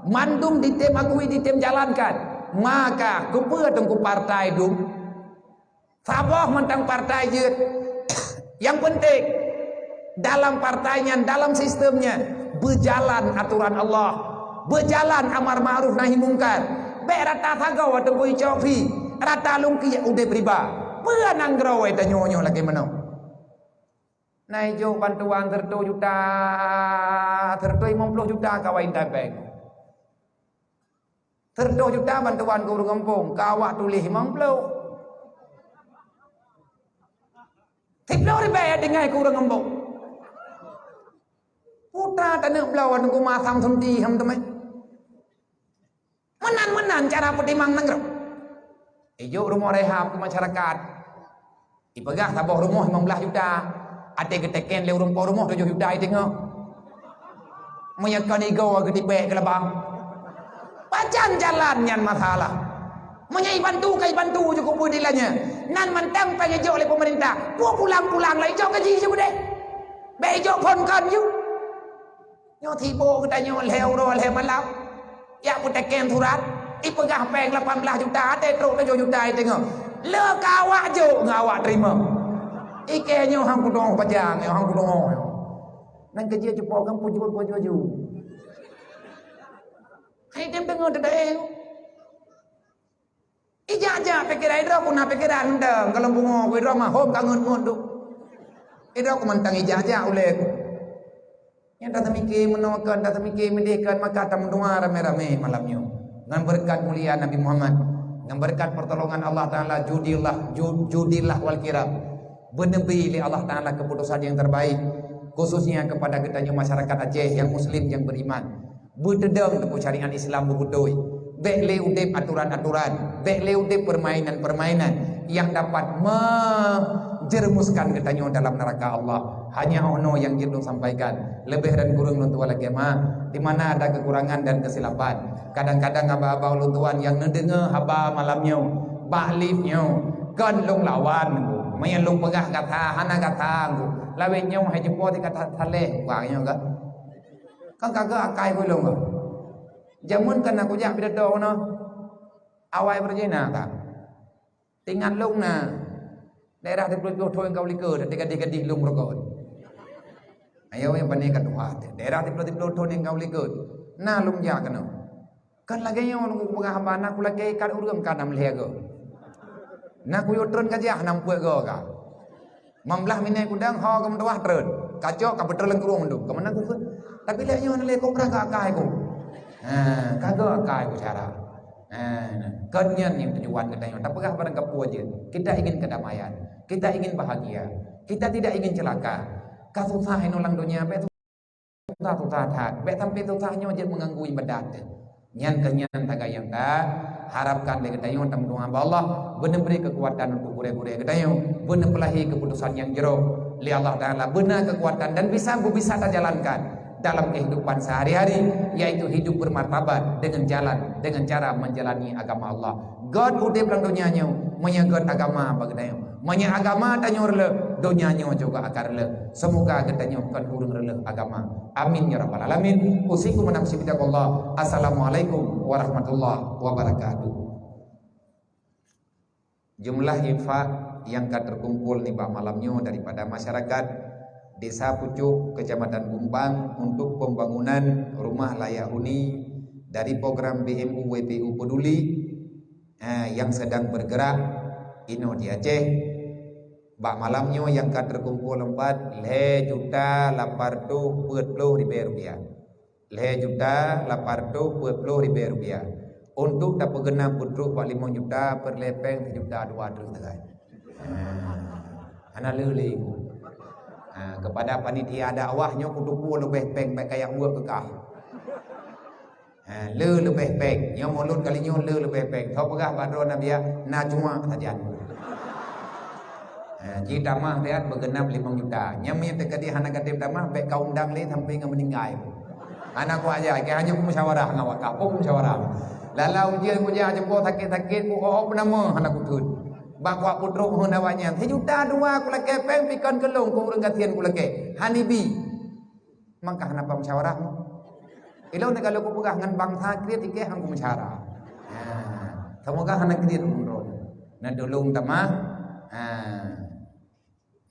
mandum ditem agui ditem jalankan, maka kepeut ku partai dum. Saboh mentang partai je. Yang penting dalam partainya, dalam sistemnya berjalan aturan Allah. Berjalan amar ma'ruf nahi mungkar. Be rata thagau atau koi cofi. Rata lungki udah beriba. Beanang grawe ta nyonyo lagi meno. Nai jo bantuan 30 juta, 50 juta kawain tapeng. 30 juta bantuan ke urang kampung, kawak tulis 50. Tiplau riba dengan ke urang kampung. Putra tanah belawan ku masam sunti ham temai. Menan cara pedimang nengrok. Ijo rumah rehab ke masyarakat. Ipegah taboh rumah 15 juta. Ate keteken le rumah 7 juta i tengok. Menyakan igo ke tipek ke lebang. Pacan jalan nyan masalah. Menyai bantu kai bantu cukup budilanya. Nan mentang pengejo oleh pemerintah. Ku pulang-pulang lah ijo gaji je bude. Be ijo pon kan ju. Nyo tibo kita nyo leo ro le malam. Ya pun teken surat. Ipegah peng 18 juta. Ate truk 7 juta i tengok. Le kawak jo ngawak terima. Ike nyo hang kudong pajang. Hang kudong. Nang kerja cepo kan pujul. Hai dem dengar dedek. Ijajah pikiran idro kuna pikiran ndang. Kalau bungo idro mah hom kangen ngondu. Idro ku mentang ijajah oleh ku. Yang datang mikir menawarkan, datang mikir mendekat, maka akan mendengar rame-rame malamnya. Dengan berkat mulia Nabi Muhammad, dengan berkat pertolongan Allah Ta'ala, judilah wal kiram. Benebi li Allah Ta'ala keputusan yang terbaik. Khususnya kepada kita masyarakat Aceh yang muslim, yang beriman. Berdedang untuk syariat Islam berdoi. Bekle udip aturan-aturan. Bekle udip permainan-permainan. Yang dapat menjerumuskan kita dalam neraka Allah. Hanya ono yang jendong sampaikan. Lebih dan kurang luntuan lagi mah. Di mana ada kekurangan dan kesilapan. Kadang-kadang haba-haba luntuan yang ngedengar haba malamnya. Bahlifnya. Kan lung lawan. Mayan lung pegah kata. Hana kata. Lawinnya hai jempol di kata saleh. Wangnya kan. Kan kagak akai gue lung. Jamun kan aku jak bidadong no. Awai berjena tak. Tinggal lung na. Daerah di Pulau Thoi kau liker dan tiga-tiga di lung rokok. Ayo yang pandai kat doa daerah tiplo ton yang kau ligut na lung ya kanu kan lagi yang lung pengah hamba na ku lagi kat urang kan nam lego na ku yotron ka jah nam puek go ka mamlah minai kudang ho kam doa tren kacok ka betul lang kurung nduk kamana ku tapi lek yo le ko pra ka kai ku kagak kai ku cara kenyan yang tujuan kita yang tapi barang kapu aja kita ingin kedamaian kita ingin bahagia kita tidak ingin celaka kasusah inolang dunia be susah tak be sampai susahnya aja mengganggu ibadat nyan kenyan tagayang ta harapkan le kita yang tamu Allah benar beri kekuatan untuk gure-gure kita yang benar pelahi keputusan yang jero li Allah Taala benar kekuatan dan bisa kita jalankan dalam kehidupan sehari-hari, yaitu hidup bermartabat dengan cara menjalani agama Allah. God udah bilang dunianya, menyagot agama bagainya, menya agama tanyor le, dunianya juga akar le. Semoga katanya bukan urung le agama. Amin ya rabbal alamin. Usikum menafsi Allah. Assalamualaikum warahmatullahi wabarakatuh. Jumlah infak yang terkumpul nih pak malamnya daripada masyarakat Desa Pucuk, Kecamatan Gumpang untuk pembangunan rumah layak huni dari program BMU WPU Peduli yang sedang bergerak ino di Aceh. Bak malamnya yang terkumpul 4,840,000 rupiah. 4,840,000 rupiah. Untuk dapat genap putruk 5 juta per lepeng 7 juta 2 juta. Ana lele kepada panitia dakwahnya kudu lebih peng kayak buat kekah. Lebih peng, yang mulut kalinya lebih peng. Kau pegah badron dia na cuma saja. Jika mah dia bergenap 5 juta. Yang punya tekadi anak katim tamah baik kau undang le sampai nggak meninggal. Anak ku aja, kayak hanya musyawarah ngawak kapok musyawarah. Lalu ujian ku aja jempol sakit ku nama anak ku tun. Bakwa putruk hundawanya 3 juta 2 ku lake peng pikon kelung ku urang gatian ku lake hanibi maka kenapa musyawarah ilau ne kalau ku pegah ngan bangsa kriat ike hang ku musyawarah semoga hanak kriat umroh na dulung tamah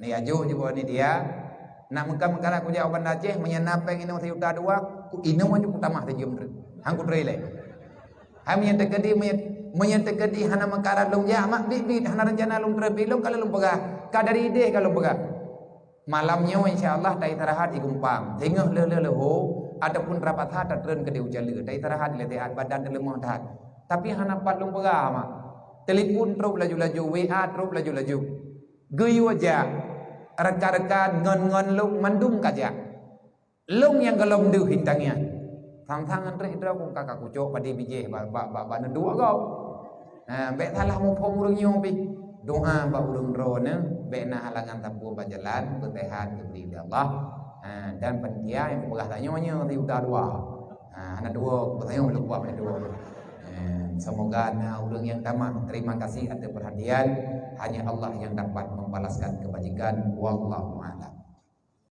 ni aju juga ni dia nak mengkala ku jawaban Aceh menyana peng ino 3 juta 2 ku ino aju ku tamah tajum hang ku trele ha menyata menyatakan hana mengkarat long ya mak bibi hana rencana long terbilong kalau long pegah kadari ide kalau pegah malamnya insyaallah tai tarahat di Gumpang tengok le ataupun rapat hat tren ke ujan le tai tarahat le teat badan lemah dah tapi hana pat long pegah mak telefon terus laju-laju WA terus laju-laju geyu aja rekan-rekan ngon long mandum kaja long yang gelom du hintangnya thang andre hidra ku kakak kucok padi bije ba dua kau be salah mu pomurungnya pi doa ba urung drone be na halangan tampu bajalan bertehat diberi Allah dan panitia yang pegah tanyonya di udah dua anak dua bertanya belum buat dua semoga na urung yang tamah terima kasih atas perhatian hanya Allah yang dapat membalaskan kebajikan wallahu a'lam.